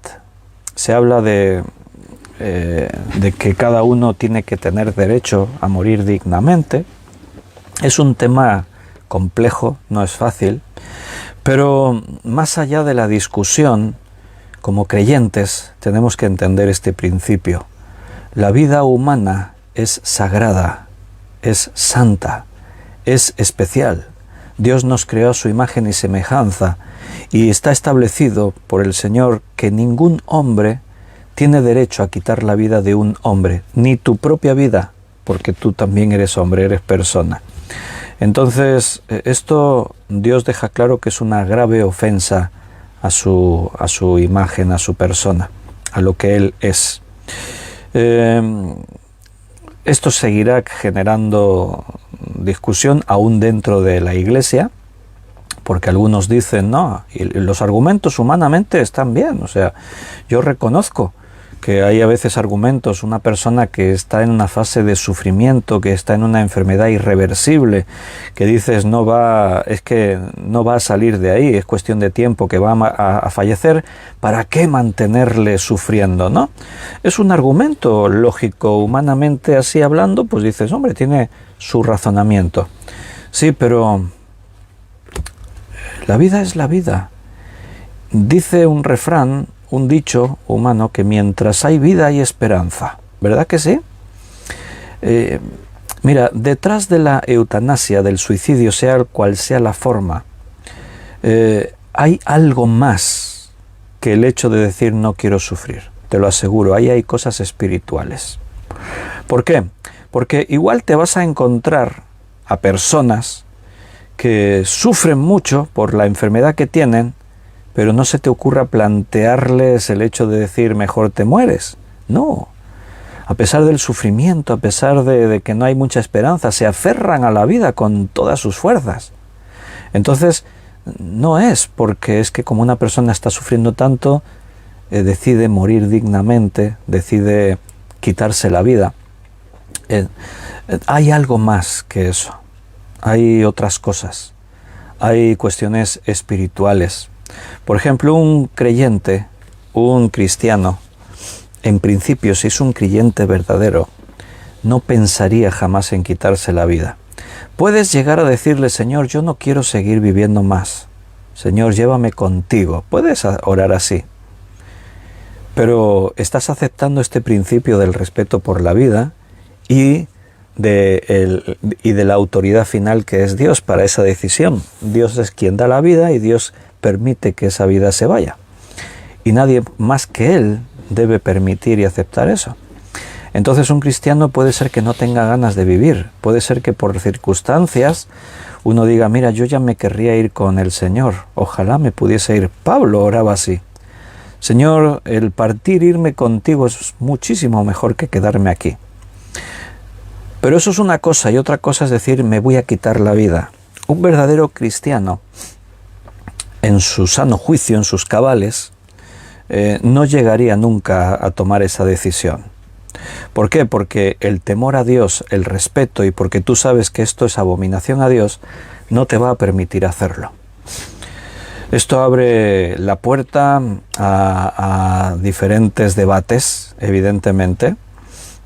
se habla de que cada uno tiene que tener derecho a morir dignamente. Es un tema complejo, no es fácil, pero más allá de la discusión, como creyentes tenemos que entender este principio. La vida humana es sagrada, es santa, es especial. Dios nos creó a su imagen y semejanza y está establecido por el Señor que ningún hombre tiene derecho a quitar la vida de un hombre, ni tu propia vida, porque tú también eres hombre, eres persona. Entonces, esto Dios deja claro que es una grave ofensa a su imagen, a su persona, a lo que Él es. Esto seguirá generando discusión aún dentro de la Iglesia, porque algunos dicen, no, y los argumentos humanamente están bien, o sea, yo reconozco que hay a veces argumentos, una persona que está en una fase de sufrimiento, que está en una enfermedad irreversible, que dices es que no va a salir de ahí, es cuestión de tiempo, que va a fallecer, ¿para qué mantenerle sufriendo, no? Es un argumento lógico, humanamente así hablando, pues dices, hombre, tiene su razonamiento. Sí, pero la vida es la vida. Dice un refrán, un dicho humano, que mientras hay vida hay esperanza. ¿Verdad que sí? Mira, detrás de la eutanasia, del suicidio, sea cual sea la forma, hay algo más que el hecho de decir no quiero sufrir. Te lo aseguro, ahí hay cosas espirituales. ¿Por qué? Porque igual te vas a encontrar a personas que sufren mucho por la enfermedad que tienen, pero no se te ocurra plantearles el hecho de decir mejor te mueres. No. A pesar del sufrimiento, a pesar de que no hay mucha esperanza, se aferran a la vida con todas sus fuerzas. Entonces, no es porque es que como una persona está sufriendo tanto, decide morir dignamente, decide quitarse la vida. Hay algo más que eso. Hay otras cosas. Hay cuestiones espirituales. Por ejemplo, un creyente, un cristiano, en principio, si es un creyente verdadero, no pensaría jamás en quitarse la vida. Puedes llegar a decirle, Señor, yo no quiero seguir viviendo más. Señor, llévame contigo. Puedes orar así. Pero estás aceptando este principio del respeto por la vida y de la autoridad final que es Dios para esa decisión. Dios es quien da la vida y Dios permite que esa vida se vaya. Y nadie más que Él debe permitir y aceptar eso. Entonces un cristiano puede ser que no tenga ganas de vivir. Puede ser que por circunstancias uno diga, mira, yo ya me querría ir con el Señor. Ojalá me pudiese ir. Pablo oraba así. Señor, el partir, irme contigo es muchísimo mejor que quedarme aquí. Pero eso es una cosa, y otra cosa es decir, me voy a quitar la vida. Un verdadero cristiano, en su sano juicio, en sus cabales, no llegaría nunca a tomar esa decisión. ¿Por qué? Porque el temor a Dios, el respeto, y porque tú sabes que esto es abominación a Dios, no te va a permitir hacerlo. Esto abre la puerta a diferentes debates, evidentemente.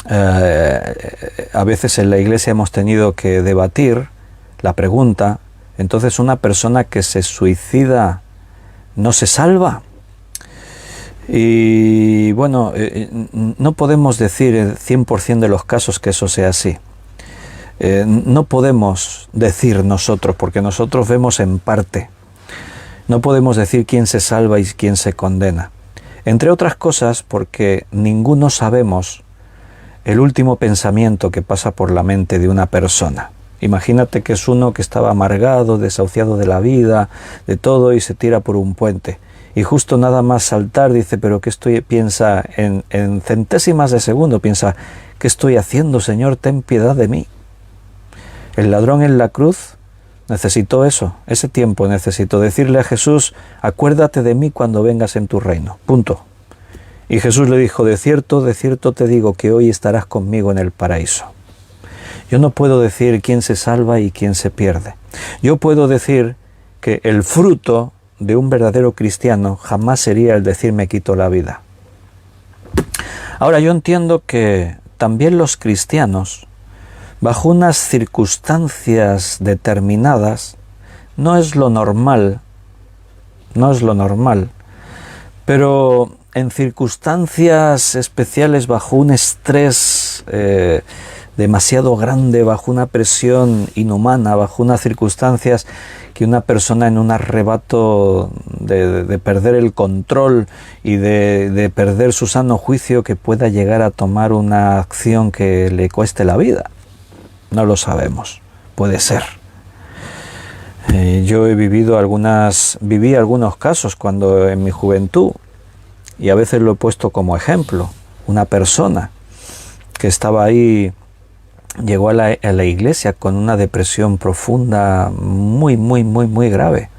A veces en la iglesia hemos tenido que debatir la pregunta, entonces una persona que se suicida no se salva. Y bueno, no podemos decir en 100% de los casos que eso sea así. No podemos decir nosotros, porque nosotros vemos en parte. No podemos decir quién se salva y quién se condena. Entre otras cosas porque ninguno sabemos el último pensamiento que pasa por la mente de una persona. Imagínate que es uno que estaba amargado, desahuciado de la vida, de todo, y se tira por un puente. Y justo nada más saltar dice, pero ¿qué estoy? Piensa en centésimas de segundo, piensa, ¿qué estoy haciendo, Señor? Ten piedad de mí. El ladrón en la cruz necesitó eso, ese tiempo necesitó decirle a Jesús, acuérdate de mí cuando vengas en tu reino. Punto. Y Jesús le dijo, de cierto te digo que hoy estarás conmigo en el paraíso. Yo no puedo decir quién se salva y quién se pierde. Yo puedo decir que el fruto de un verdadero cristiano jamás sería el decir me quito la vida. Ahora yo entiendo que también los cristianos, bajo unas circunstancias determinadas, no es lo normal, pero en circunstancias especiales, bajo un estrés demasiado grande, bajo una presión inhumana, bajo unas circunstancias que una persona en un arrebato de perder el control y de perder su sano juicio, que pueda llegar a tomar una acción que le cueste la vida. No lo sabemos, puede ser. Yo viví algunos casos cuando en mi juventud, y a veces lo he puesto como ejemplo. Una persona que estaba ahí llegó a la iglesia con una depresión profunda muy grave.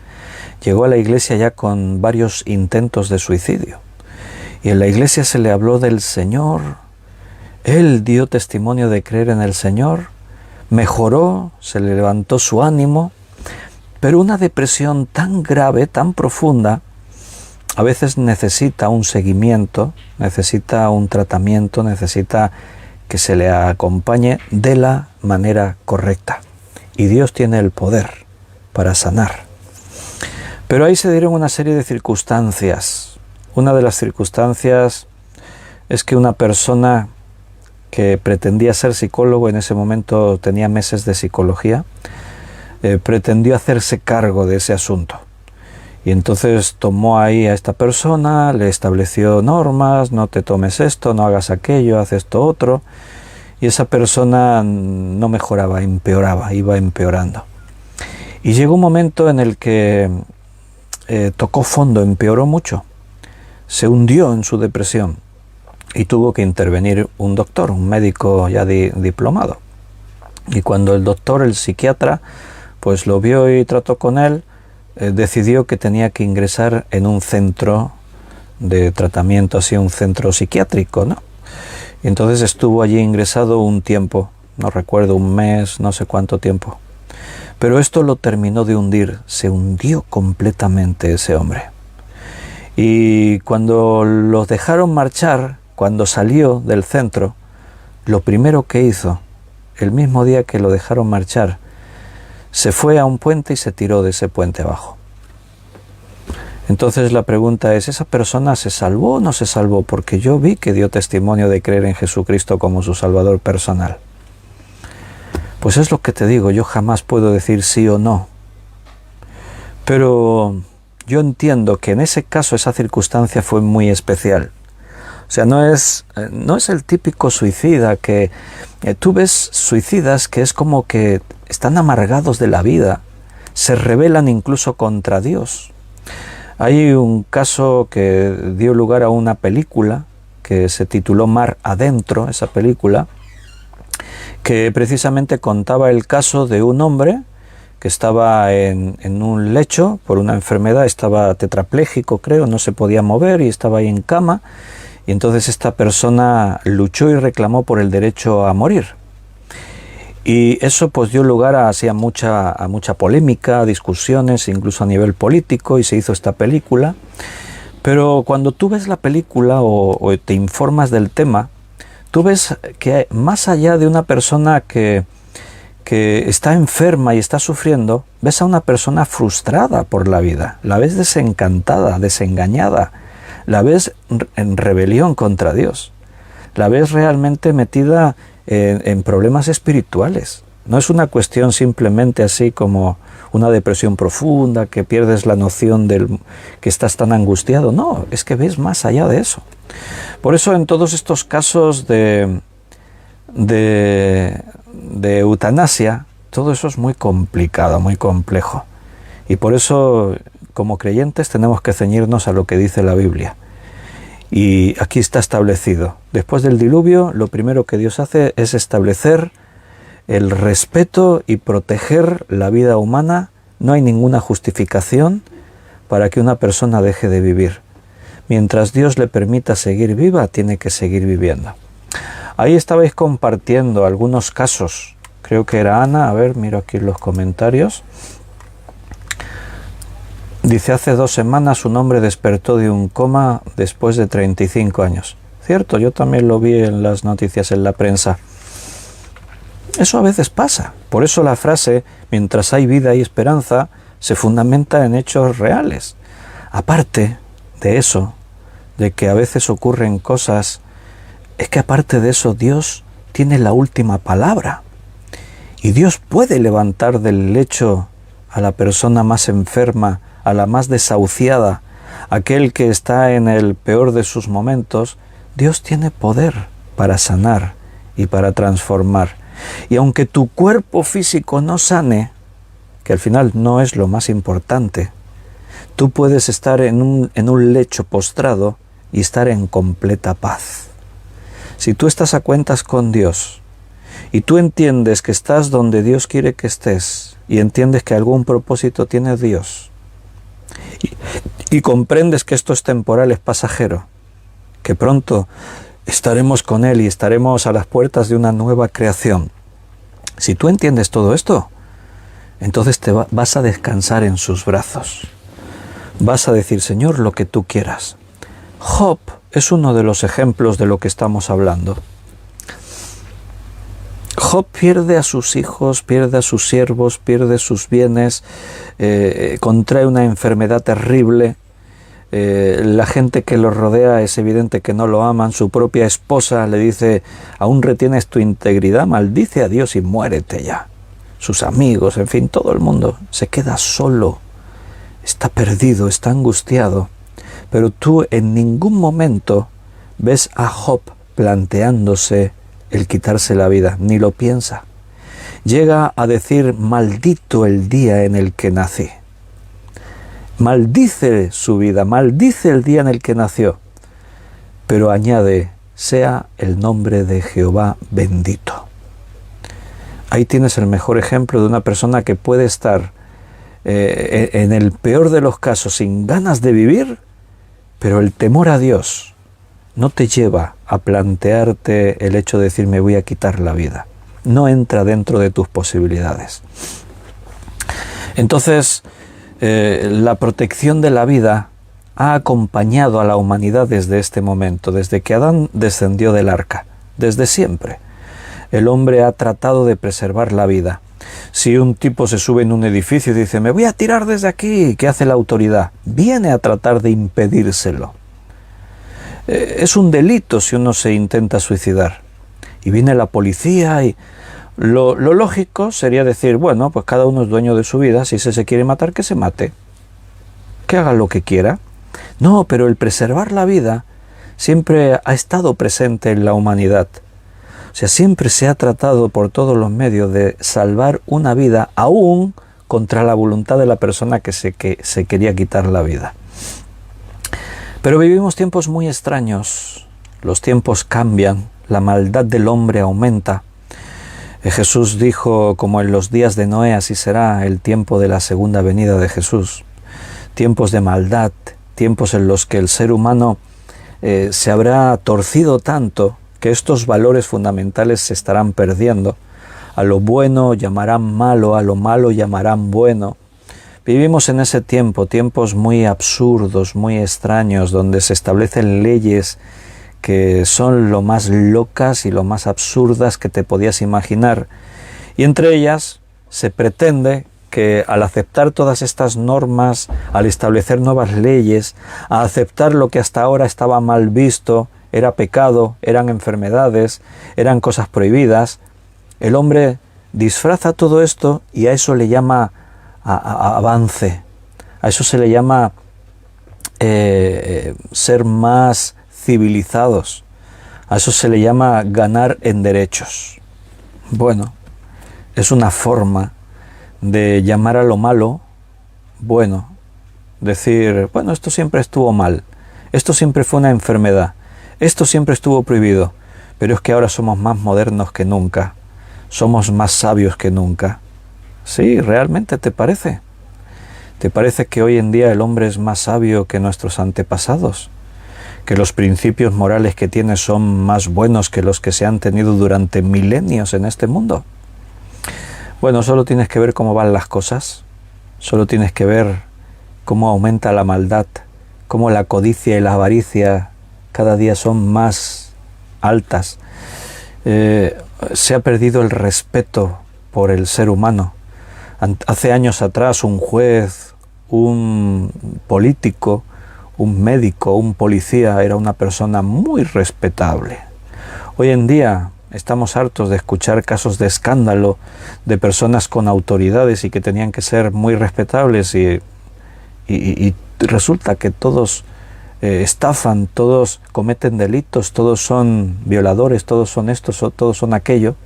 Llegó a la iglesia ya con varios intentos de suicidio. Y en la iglesia se le habló del Señor. Él dio testimonio de creer en el Señor. Mejoró, se le levantó su ánimo. Pero una depresión tan grave, tan profunda, a veces necesita un seguimiento, necesita un tratamiento, necesita que se le acompañe de la manera correcta. Y Dios tiene el poder para sanar. Pero ahí se dieron una serie de circunstancias. Una de las circunstancias es que una persona que pretendía ser psicólogo, en ese momento tenía meses de psicología, pretendió hacerse cargo de ese asunto. Y entonces tomó ahí a esta persona, le estableció normas, no te tomes esto, no hagas aquello, haz esto otro. Y esa persona no mejoraba, empeoraba, iba empeorando. Y llegó un momento en el que tocó fondo, empeoró mucho. Se hundió en su depresión y tuvo que intervenir un doctor, un médico ya diplomado. Y cuando el doctor, el psiquiatra, pues lo vio y trató con él, decidió que tenía que ingresar en un centro de tratamiento, así un centro psiquiátrico, ¿no? Y entonces estuvo allí ingresado un tiempo, no recuerdo, un mes, no sé cuánto tiempo. Pero esto lo terminó de hundir, se hundió completamente ese hombre. Y cuando lo dejaron marchar, cuando salió del centro, lo primero que hizo, el mismo día que lo dejaron marchar, se fue a un puente y se tiró de ese puente abajo. Entonces la pregunta es, ¿esa persona se salvó o no se salvó? Porque yo vi que dio testimonio de creer en Jesucristo como su Salvador personal. Pues es lo que te digo, yo jamás puedo decir sí o no. Pero yo entiendo que en ese caso esa circunstancia fue muy especial. O sea, no es el típico suicida que tú ves suicidas que es como que están amargados de la vida, se rebelan incluso contra Dios. Hay un caso que dio lugar a una película que se tituló Mar Adentro, esa película, que precisamente contaba el caso de un hombre que estaba en un lecho por una enfermedad, estaba tetrapléjico, creo, no se podía mover y estaba ahí en cama. Y entonces esta persona luchó y reclamó por el derecho a morir. Y eso pues dio lugar a mucha polémica, a discusiones, incluso a nivel político, y se hizo esta película. Pero cuando tú ves la película o te informas del tema, tú ves que más allá de una persona que está enferma y está sufriendo, ves a una persona frustrada por la vida, la ves desencantada, desengañada, la ves en rebelión contra Dios, la ves realmente metida en problemas espirituales. No es una cuestión simplemente así como una depresión profunda, que pierdes la noción que estás tan angustiado. No, es que ves más allá de eso. Por eso en todos estos casos de eutanasia, todo eso es muy complicado, muy complejo. Y por eso, como creyentes, tenemos que ceñirnos a lo que dice la Biblia. Y aquí está establecido. Después del diluvio, lo primero que Dios hace es establecer el respeto y proteger la vida humana. No hay ninguna justificación para que una persona deje de vivir. Mientras Dios le permita seguir viva, tiene que seguir viviendo. Ahí estabais compartiendo algunos casos. Creo que era Ana. A ver, miro aquí los comentarios. Dice, hace 2 semanas un hombre despertó de un coma después de 35 años. Cierto, yo también lo vi en las noticias, en la prensa. Eso a veces pasa. Por eso la frase, mientras hay vida y esperanza, se fundamenta en hechos reales. Aparte de eso, de que a veces ocurren cosas, es que aparte de eso, Dios tiene la última palabra. Y Dios puede levantar del lecho a la persona más enferma, a la más desahuciada, aquel que está en el peor de sus momentos. Dios tiene poder para sanar y para transformar. Y aunque tu cuerpo físico no sane, que al final no es lo más importante, tú puedes estar en un lecho postrado y estar en completa paz. Si tú estás a cuentas con Dios y tú entiendes que estás donde Dios quiere que estés y entiendes que algún propósito tiene Dios y comprendes que esto es temporal, es pasajero, que pronto estaremos con Él y estaremos a las puertas de una nueva creación. Si tú entiendes todo esto, entonces vas a descansar en sus brazos. Vas a decir, Señor, lo que tú quieras. Job es uno de los ejemplos de lo que estamos hablando. Job pierde a sus hijos, pierde a sus siervos, pierde sus bienes, contrae una enfermedad terrible. La gente que lo rodea es evidente que no lo aman. Su propia esposa le dice, aún retienes tu integridad, maldice a Dios y muérete ya. Sus amigos, en fin, todo el mundo se queda solo, está perdido, está angustiado. Pero tú en ningún momento ves a Job planteándose el quitarse la vida, ni lo piensa. Llega a decir, maldito el día en el que nací. Maldice su vida, maldice el día en el que nació, pero añade, sea el nombre de Jehová bendito. Ahí tienes el mejor ejemplo de una persona que puede estar en el peor de los casos sin ganas de vivir, pero el temor a Dios no te lleva a plantearte el hecho de decir me voy a quitar la vida. No entra dentro de tus posibilidades. Entonces, la protección de la vida ha acompañado a la humanidad desde este momento, desde que Adán descendió del arca, desde siempre. El hombre ha tratado de preservar la vida. Si un tipo se sube en un edificio y dice, me voy a tirar desde aquí, ¿qué hace la autoridad? Viene a tratar de impedírselo. Es un delito si uno se intenta suicidar. Y viene la policía y lo lógico sería decir, bueno, pues cada uno es dueño de su vida, si ese se quiere matar, que se mate. Que haga lo que quiera. No, pero el preservar la vida siempre ha estado presente en la humanidad. O sea, siempre se ha tratado por todos los medios de salvar una vida, aún contra la voluntad de la persona que se quería quitar la vida. Pero vivimos tiempos muy extraños. Los tiempos cambian, la maldad del hombre aumenta. Jesús dijo, como en los días de Noé, así será el tiempo de la segunda venida de Jesús. Tiempos de maldad, tiempos en los que el ser humano se habrá torcido tanto que estos valores fundamentales se estarán perdiendo. A lo bueno llamarán malo, a lo malo llamarán bueno. Vivimos en ese tiempo, tiempos muy absurdos, muy extraños, donde se establecen leyes que son lo más locas y lo más absurdas que te podías imaginar. Y entre ellas se pretende que al aceptar todas estas normas, al establecer nuevas leyes, a aceptar lo que hasta ahora estaba mal visto, era pecado, eran enfermedades, eran cosas prohibidas, el hombre disfraza todo esto y a eso le llama avance, a eso se le llama ser más civilizados, a eso se le llama ganar en derechos. Bueno, es una forma de llamar a lo malo bueno. Decir, bueno, esto siempre estuvo mal, esto siempre fue una enfermedad, esto siempre estuvo prohibido, pero es que ahora somos más modernos que nunca, somos más sabios que nunca. Sí, ¿realmente te parece? ¿Te parece que hoy en día el hombre es más sabio que nuestros antepasados? ¿Que los principios morales que tiene son más buenos que los que se han tenido durante milenios en este mundo? Bueno, solo tienes que ver cómo van las cosas, solo tienes que ver cómo aumenta la maldad, cómo la codicia y la avaricia cada día son más altas. Se ha perdido el respeto por el ser humano. Hace años atrás un juez, un político, un médico, un policía era una persona muy respetable. Hoy en día estamos hartos de escuchar casos de escándalo de personas con autoridades y que tenían que ser muy respetables y resulta que todos estafan, todos cometen delitos, todos son violadores, todos son estos, todos son aquello,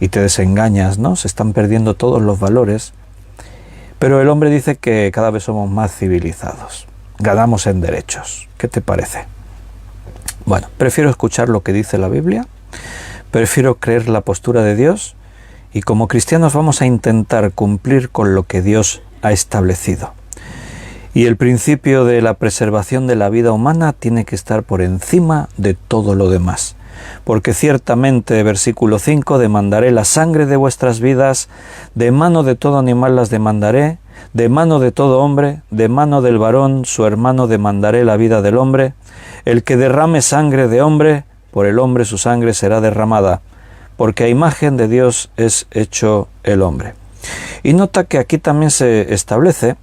y te desengañas, ¿no? Se están perdiendo todos los valores, pero el hombre dice que cada vez somos más civilizados, ganamos en derechos. ¿Qué te parece? Bueno, prefiero escuchar lo que dice la Biblia, prefiero creer la postura de Dios, y como cristianos vamos a intentar cumplir con lo que Dios ha establecido. Y el principio de la preservación de la vida humana tiene que estar por encima de todo lo demás. Porque ciertamente, versículo 5, demandaré la sangre de vuestras vidas, de mano de todo animal las demandaré, de mano de todo hombre, de mano del varón, su hermano demandaré la vida del hombre. El que derrame sangre de hombre, por el hombre su sangre será derramada, porque a imagen de Dios es hecho el hombre. Y nota que aquí también se establece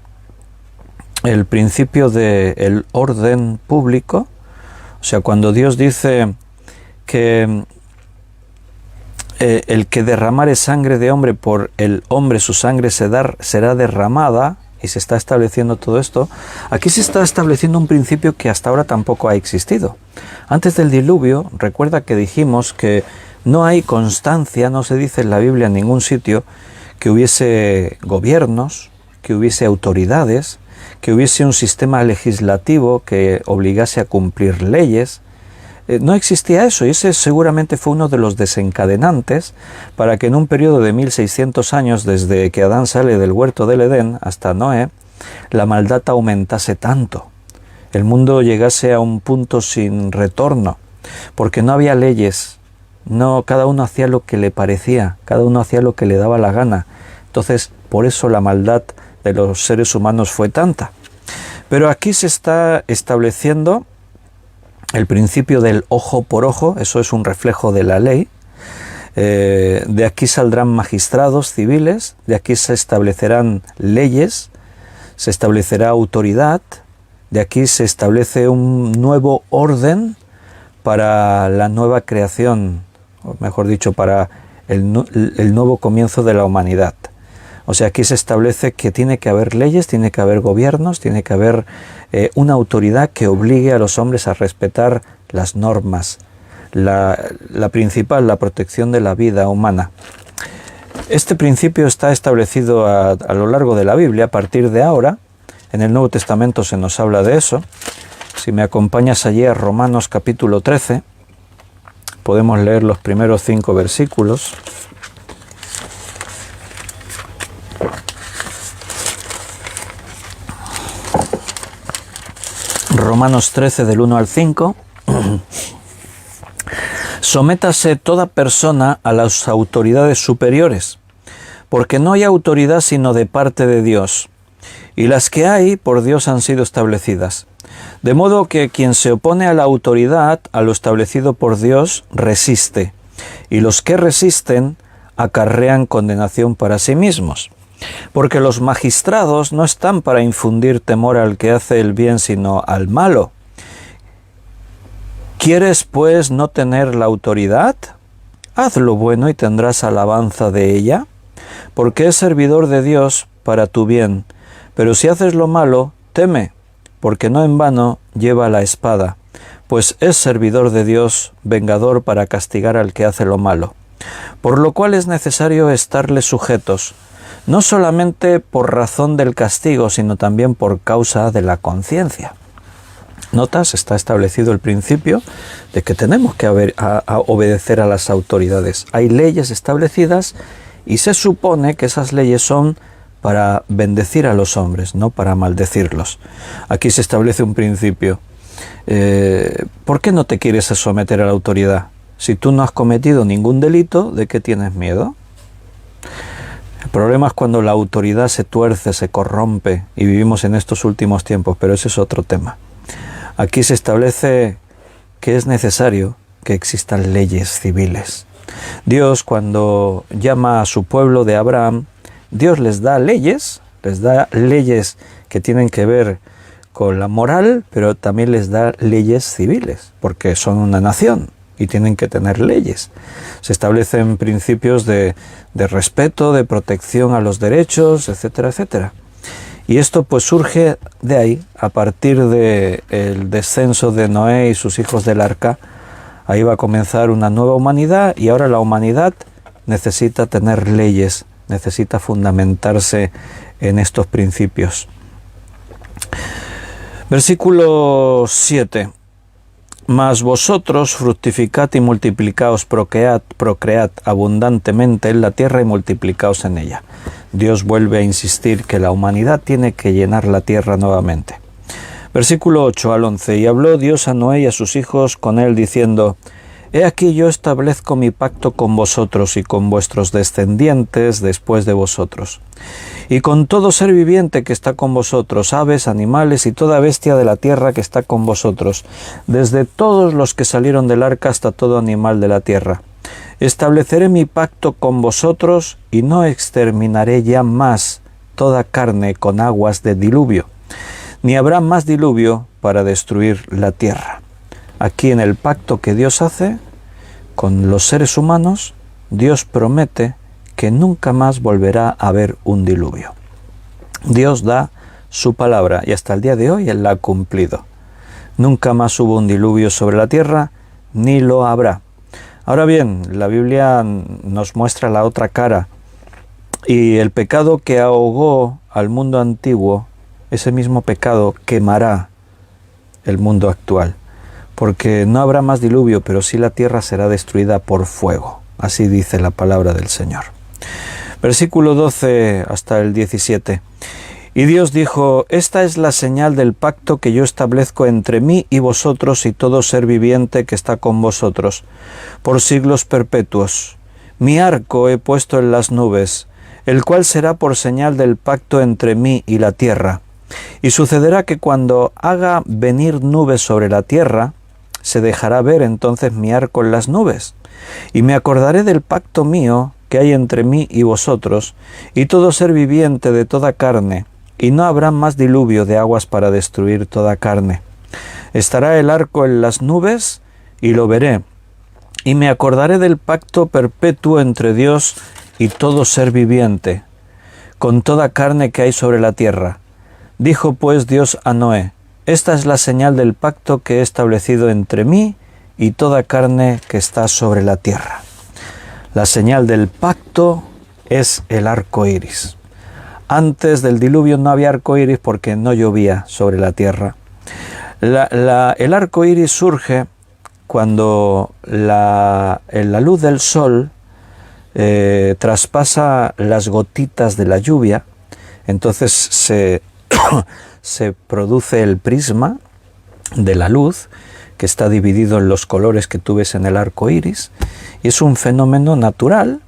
el principio del orden público. O sea, cuando Dios dice que el que derramare sangre de hombre, por el hombre su sangre será derramada, y se está estableciendo todo esto, aquí se está estableciendo un principio que hasta ahora tampoco ha existido. Antes del diluvio, recuerda que dijimos que no hay constancia, no se dice en la Biblia en ningún sitio, que hubiese gobiernos, que hubiese autoridades, que hubiese un sistema legislativo que obligase a cumplir leyes. No existía eso, y ese seguramente fue uno de los desencadenantes para que en un periodo de 1600 años, desde que Adán sale del huerto del Edén hasta Noé, la maldad aumentase tanto. El mundo llegase a un punto sin retorno, porque no había leyes, no, cada uno hacía lo que le parecía, cada uno hacía lo que le daba la gana. Entonces, por eso la maldad de los seres humanos fue tanta. Pero aquí se está estableciendo el principio del ojo por ojo, eso es un reflejo de la ley. De aquí saldrán magistrados civiles, de aquí se establecerán leyes, se establecerá autoridad, de aquí se establece un nuevo orden para la nueva creación, o mejor dicho, para el nuevo comienzo de la humanidad. O sea, aquí se establece que tiene que haber leyes, tiene que haber gobiernos, tiene que haber una autoridad que obligue a los hombres a respetar las normas. La principal, la protección de la vida humana. Este principio está establecido a lo largo de la Biblia. A partir de ahora, en el Nuevo Testamento se nos habla de eso. Si me acompañas allí a Romanos capítulo 13, podemos leer los primeros 5 versículos. Romanos 13 del 1 al 5. Sométase toda persona a las autoridades superiores, porque no hay autoridad sino de parte de Dios, y las que hay por Dios han sido establecidas. De modo que quien se opone a la autoridad, a lo establecido por Dios, resiste, y los que resisten acarrean condenación para sí mismos. Porque los magistrados no están para infundir temor al que hace el bien, sino al malo. ¿Quieres, pues, no tener la autoridad? Haz lo bueno y tendrás alabanza de ella, porque es servidor de Dios para tu bien. Pero si haces lo malo, teme, porque no en vano lleva la espada, pues es servidor de Dios, vengador para castigar al que hace lo malo. por lo cual es necesario estarles sujetos, no solamente por razón del castigo, sino también por causa de la conciencia. ¿Notas? Está establecido el principio de que tenemos que obedecer a las autoridades. Hay leyes establecidas y se supone que esas leyes son para bendecir a los hombres, no para maldecirlos. Aquí se establece un principio. ¿Por qué no te quieres someter a la autoridad? Si tú no has cometido ningún delito, ¿de qué tienes miedo? El problema es cuando la autoridad se tuerce, se corrompe, y vivimos en estos últimos tiempos, pero ese es otro tema. Aquí se establece que es necesario que existan leyes civiles. Dios, cuando llama a su pueblo de Abraham, Dios les da leyes que tienen que ver con la moral, pero también les da leyes civiles, porque son una nación y tienen que tener leyes. Se establecen principios de respeto, de protección a los derechos, etcétera, etcétera. Y esto pues surge de ahí, a partir del descenso de Noé y sus hijos del arca. Ahí va a comenzar una nueva humanidad y ahora la humanidad necesita tener leyes, necesita fundamentarse en estos principios. Versículo 7. Mas vosotros fructificad y multiplicaos, procread abundantemente en la tierra y multiplicaos en ella. Dios vuelve a insistir que la humanidad tiene que llenar la tierra nuevamente. Versículo 8 al 11. Y habló Dios a Noé y a sus hijos con él, diciendo: He aquí yo establezco mi pacto con vosotros y con vuestros descendientes después de vosotros, y con todo ser viviente que está con vosotros, aves, animales y toda bestia de la tierra que está con vosotros, desde todos los que salieron del arca hasta todo animal de la tierra. Estableceré mi pacto con vosotros y no exterminaré ya más toda carne con aguas de diluvio, ni habrá más diluvio para destruir la tierra. Aquí en el pacto que Dios hace con los seres humanos, Dios promete que nunca más volverá a haber un diluvio. Dios da su palabra y hasta el día de hoy Él la ha cumplido. Nunca más hubo un diluvio sobre la tierra, ni lo habrá. Ahora bien, la Biblia nos muestra la otra cara, y el pecado que ahogó al mundo antiguo, ese mismo pecado quemará el mundo actual, porque no habrá más diluvio, pero sí la tierra será destruida por fuego. Así dice la palabra del Señor. Versículo 12 hasta el 17. Y Dios dijo: Esta es la señal del pacto que yo establezco entre mí y vosotros y todo ser viviente que está con vosotros, por siglos perpetuos. Mi arco he puesto en las nubes, el cual será por señal del pacto entre mí y la tierra. Y sucederá que cuando haga venir nubes sobre la tierra, se dejará ver entonces mi arco en las nubes. Y me acordaré del pacto mío que hay entre mí y vosotros, y todo ser viviente de toda carne, y no habrá más diluvio de aguas para destruir toda carne. Estará el arco en las nubes, y lo veré, y me acordaré del pacto perpetuo entre Dios y todo ser viviente, con toda carne que hay sobre la tierra. Dijo pues Dios a Noé: Esta es la señal del pacto que he establecido entre mí y toda carne que está sobre la tierra. La señal del pacto es el arco iris. Antes del diluvio no había arco iris porque no llovía sobre la tierra. El arco iris surge cuando la luz del sol traspasa las gotitas de la lluvia. Entonces se produce el prisma de la luz, que está dividido en los colores que tú ves en el arco iris, y es un fenómeno natural,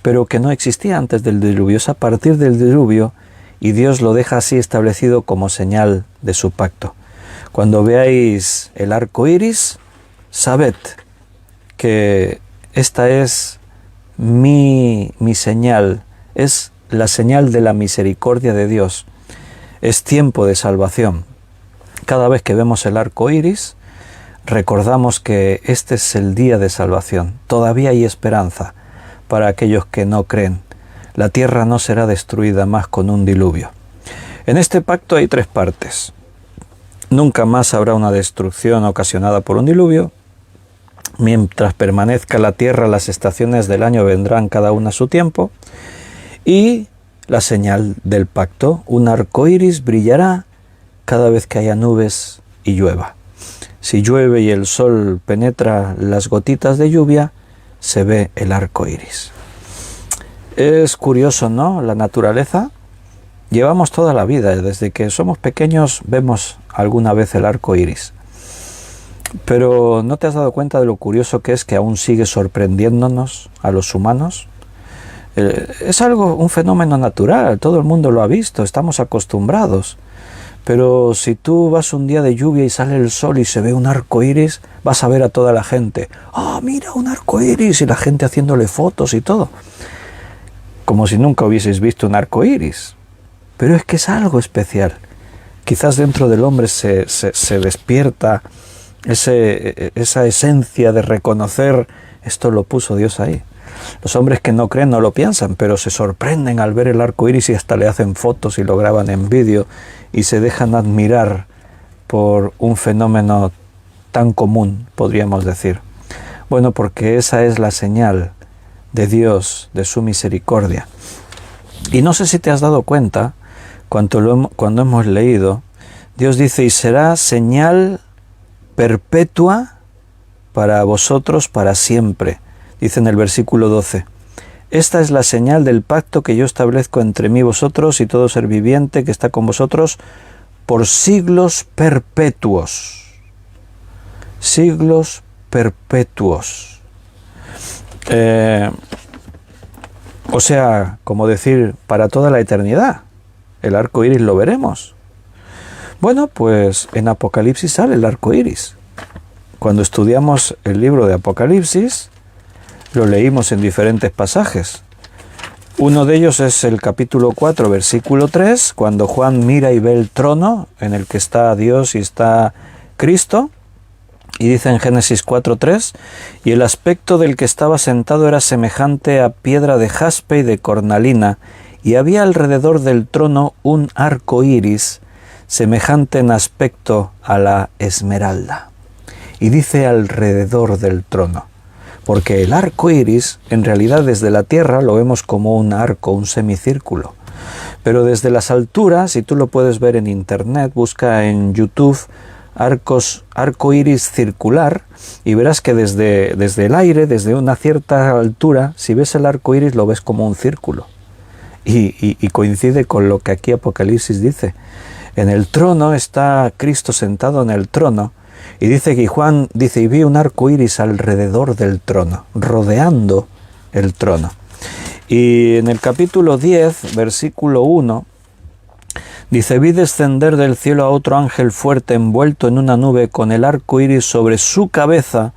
pero que no existía antes del diluvio. Es a partir del diluvio, y Dios lo deja así establecido como señal de su pacto. Cuando veáis el arco iris, sabed que esta es mi señal, es la señal de la misericordia de Dios. Es tiempo de salvación. Cada vez que vemos el arco iris, recordamos que este es el día de salvación. Todavía hay esperanza para aquellos que no creen. La tierra no será destruida más con un diluvio. En este pacto hay 3 partes. Nunca más habrá una destrucción ocasionada por un diluvio. Mientras permanezca la tierra, las estaciones del año vendrán cada una a su tiempo. Y la señal del pacto, un arco iris brillará cada vez que haya nubes y llueva. Si llueve y el sol penetra las gotitas de lluvia, se ve el arco iris. Es curioso, ¿no? La naturaleza. Llevamos toda la vida, desde que somos pequeños vemos alguna vez el arco iris. Pero ¿no te has dado cuenta de lo curioso que es que aún sigue sorprendiéndonos a los humanos? Es un fenómeno natural, todo el mundo lo ha visto, estamos acostumbrados. Pero si tú vas un día de lluvia y sale el sol y se ve un arco iris, vas a ver a toda la gente, ¡ah, mira un arco iris! Y la gente haciéndole fotos y todo. Como si nunca hubieseis visto un arco iris. Pero es que es algo especial. Quizás dentro del hombre se despierta esa esencia de reconocer, esto lo puso Dios ahí. Los hombres que no creen no lo piensan, pero se sorprenden al ver el arco iris y hasta le hacen fotos y lo graban en vídeo y se dejan admirar por un fenómeno tan común, podríamos decir. Bueno, porque esa es la señal de Dios, de su misericordia. Y no sé si te has dado cuenta, cuando hemos leído, Dios dice, y será señal perpetua para vosotros para siempre. Dice en el versículo 12, esta es la señal del pacto que yo establezco entre mí y vosotros y todo ser viviente que está con vosotros por siglos perpetuos. Siglos perpetuos. O sea, como decir, para toda la eternidad. El arco iris lo veremos. Bueno, pues en Apocalipsis sale el arco iris. Cuando estudiamos el libro de Apocalipsis, lo leímos en diferentes pasajes. Uno de ellos es el capítulo 4, versículo 3, cuando Juan mira y ve el trono en el que está Dios y está Cristo. Y dice en Génesis 4:3, y el aspecto del que estaba sentado era semejante a piedra de jaspe y de cornalina, y había alrededor del trono un arco iris, semejante en aspecto a la esmeralda. Y dice alrededor del trono, porque el arco iris, en realidad desde la tierra lo vemos como un arco, un semicírculo. Pero desde las alturas, y tú lo puedes ver en internet, busca en YouTube arco iris circular, y verás que desde el aire, desde una cierta altura, si ves el arco iris lo ves como un círculo. Y coincide con lo que aquí Apocalipsis dice. En el trono está Cristo sentado en el trono, y dice que Juan dice, y vi un arco iris alrededor del trono, rodeando el trono. Y en el capítulo 10, versículo 1, dice, vi descender del cielo a otro ángel fuerte envuelto en una nube con el arco iris sobre su cabeza,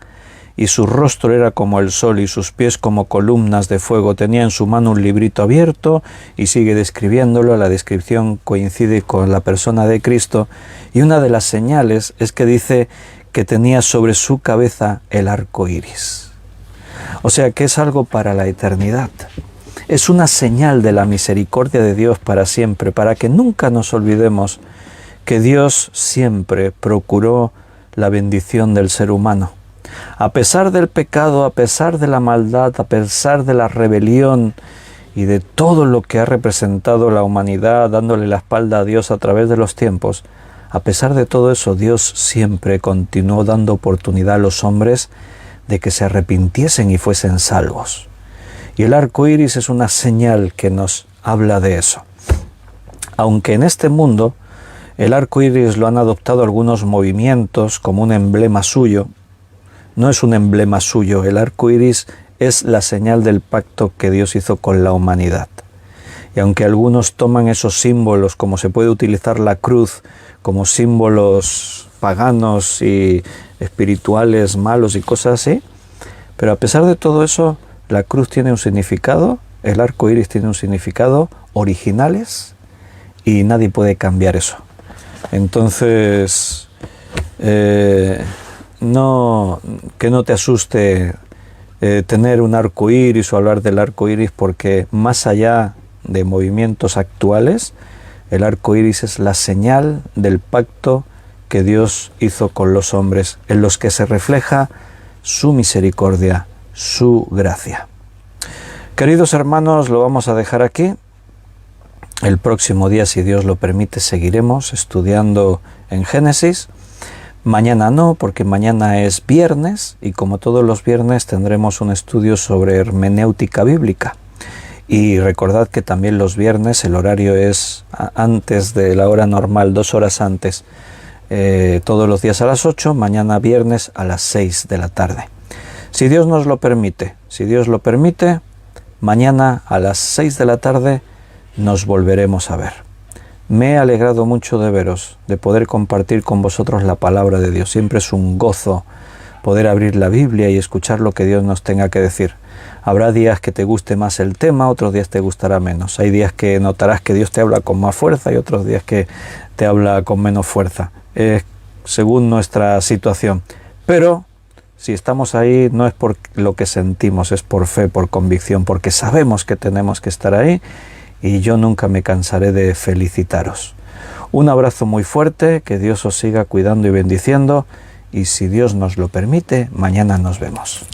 y su rostro era como el sol y sus pies como columnas de fuego. Tenía en su mano un librito abierto y sigue describiéndolo. La descripción coincide con la persona de Cristo. Y una de las señales es que dice que tenía sobre su cabeza el arco iris. O sea que es algo para la eternidad. Es una señal de la misericordia de Dios para siempre, para que nunca nos olvidemos que Dios siempre procuró la bendición del ser humano. A pesar del pecado, a pesar de la maldad, a pesar de la rebelión y de todo lo que ha representado la humanidad dándole la espalda a Dios a través de los tiempos, a pesar de todo eso, Dios siempre continuó dando oportunidad a los hombres de que se arrepintiesen y fuesen salvos. Y el arco iris es una señal que nos habla de eso. Aunque en este mundo el arco iris lo han adoptado algunos movimientos como un emblema suyo, no es un emblema suyo. El arco iris es la señal del pacto que Dios hizo con la humanidad. Y aunque algunos toman esos símbolos, como se puede utilizar la cruz, como símbolos paganos y espirituales malos y cosas así, pero a pesar de todo eso, la cruz tiene un significado, el arco iris tiene un significado originales y nadie puede cambiar eso. Entonces, que no te asuste tener un arco iris o hablar del arco iris, porque más allá de movimientos actuales, el arco iris es la señal del pacto que Dios hizo con los hombres, en los que se refleja su misericordia, su gracia. Queridos hermanos, lo vamos a dejar aquí. El próximo día, si Dios lo permite, seguiremos estudiando en Génesis. Mañana no, porque mañana es viernes y como todos los viernes tendremos un estudio sobre hermenéutica bíblica. Y recordad que también los viernes el horario es antes de la hora normal, 2 horas antes, todos los días a las 8, mañana viernes a las 6 de la tarde. Si Dios nos lo permite, mañana a las 6 de la tarde nos volveremos a ver. Me he alegrado mucho de veros, de poder compartir con vosotros la palabra de Dios. Siempre es un gozo poder abrir la Biblia y escuchar lo que Dios nos tenga que decir. Habrá días que te guste más el tema, otros días te gustará menos. Hay días que notarás que Dios te habla con más fuerza y otros días que te habla con menos fuerza, según nuestra situación. Pero si estamos ahí no es por lo que sentimos, es por fe, por convicción, porque sabemos que tenemos que estar ahí y yo nunca me cansaré de felicitaros. Un abrazo muy fuerte, que Dios os siga cuidando y bendiciendo y si Dios nos lo permite, mañana nos vemos.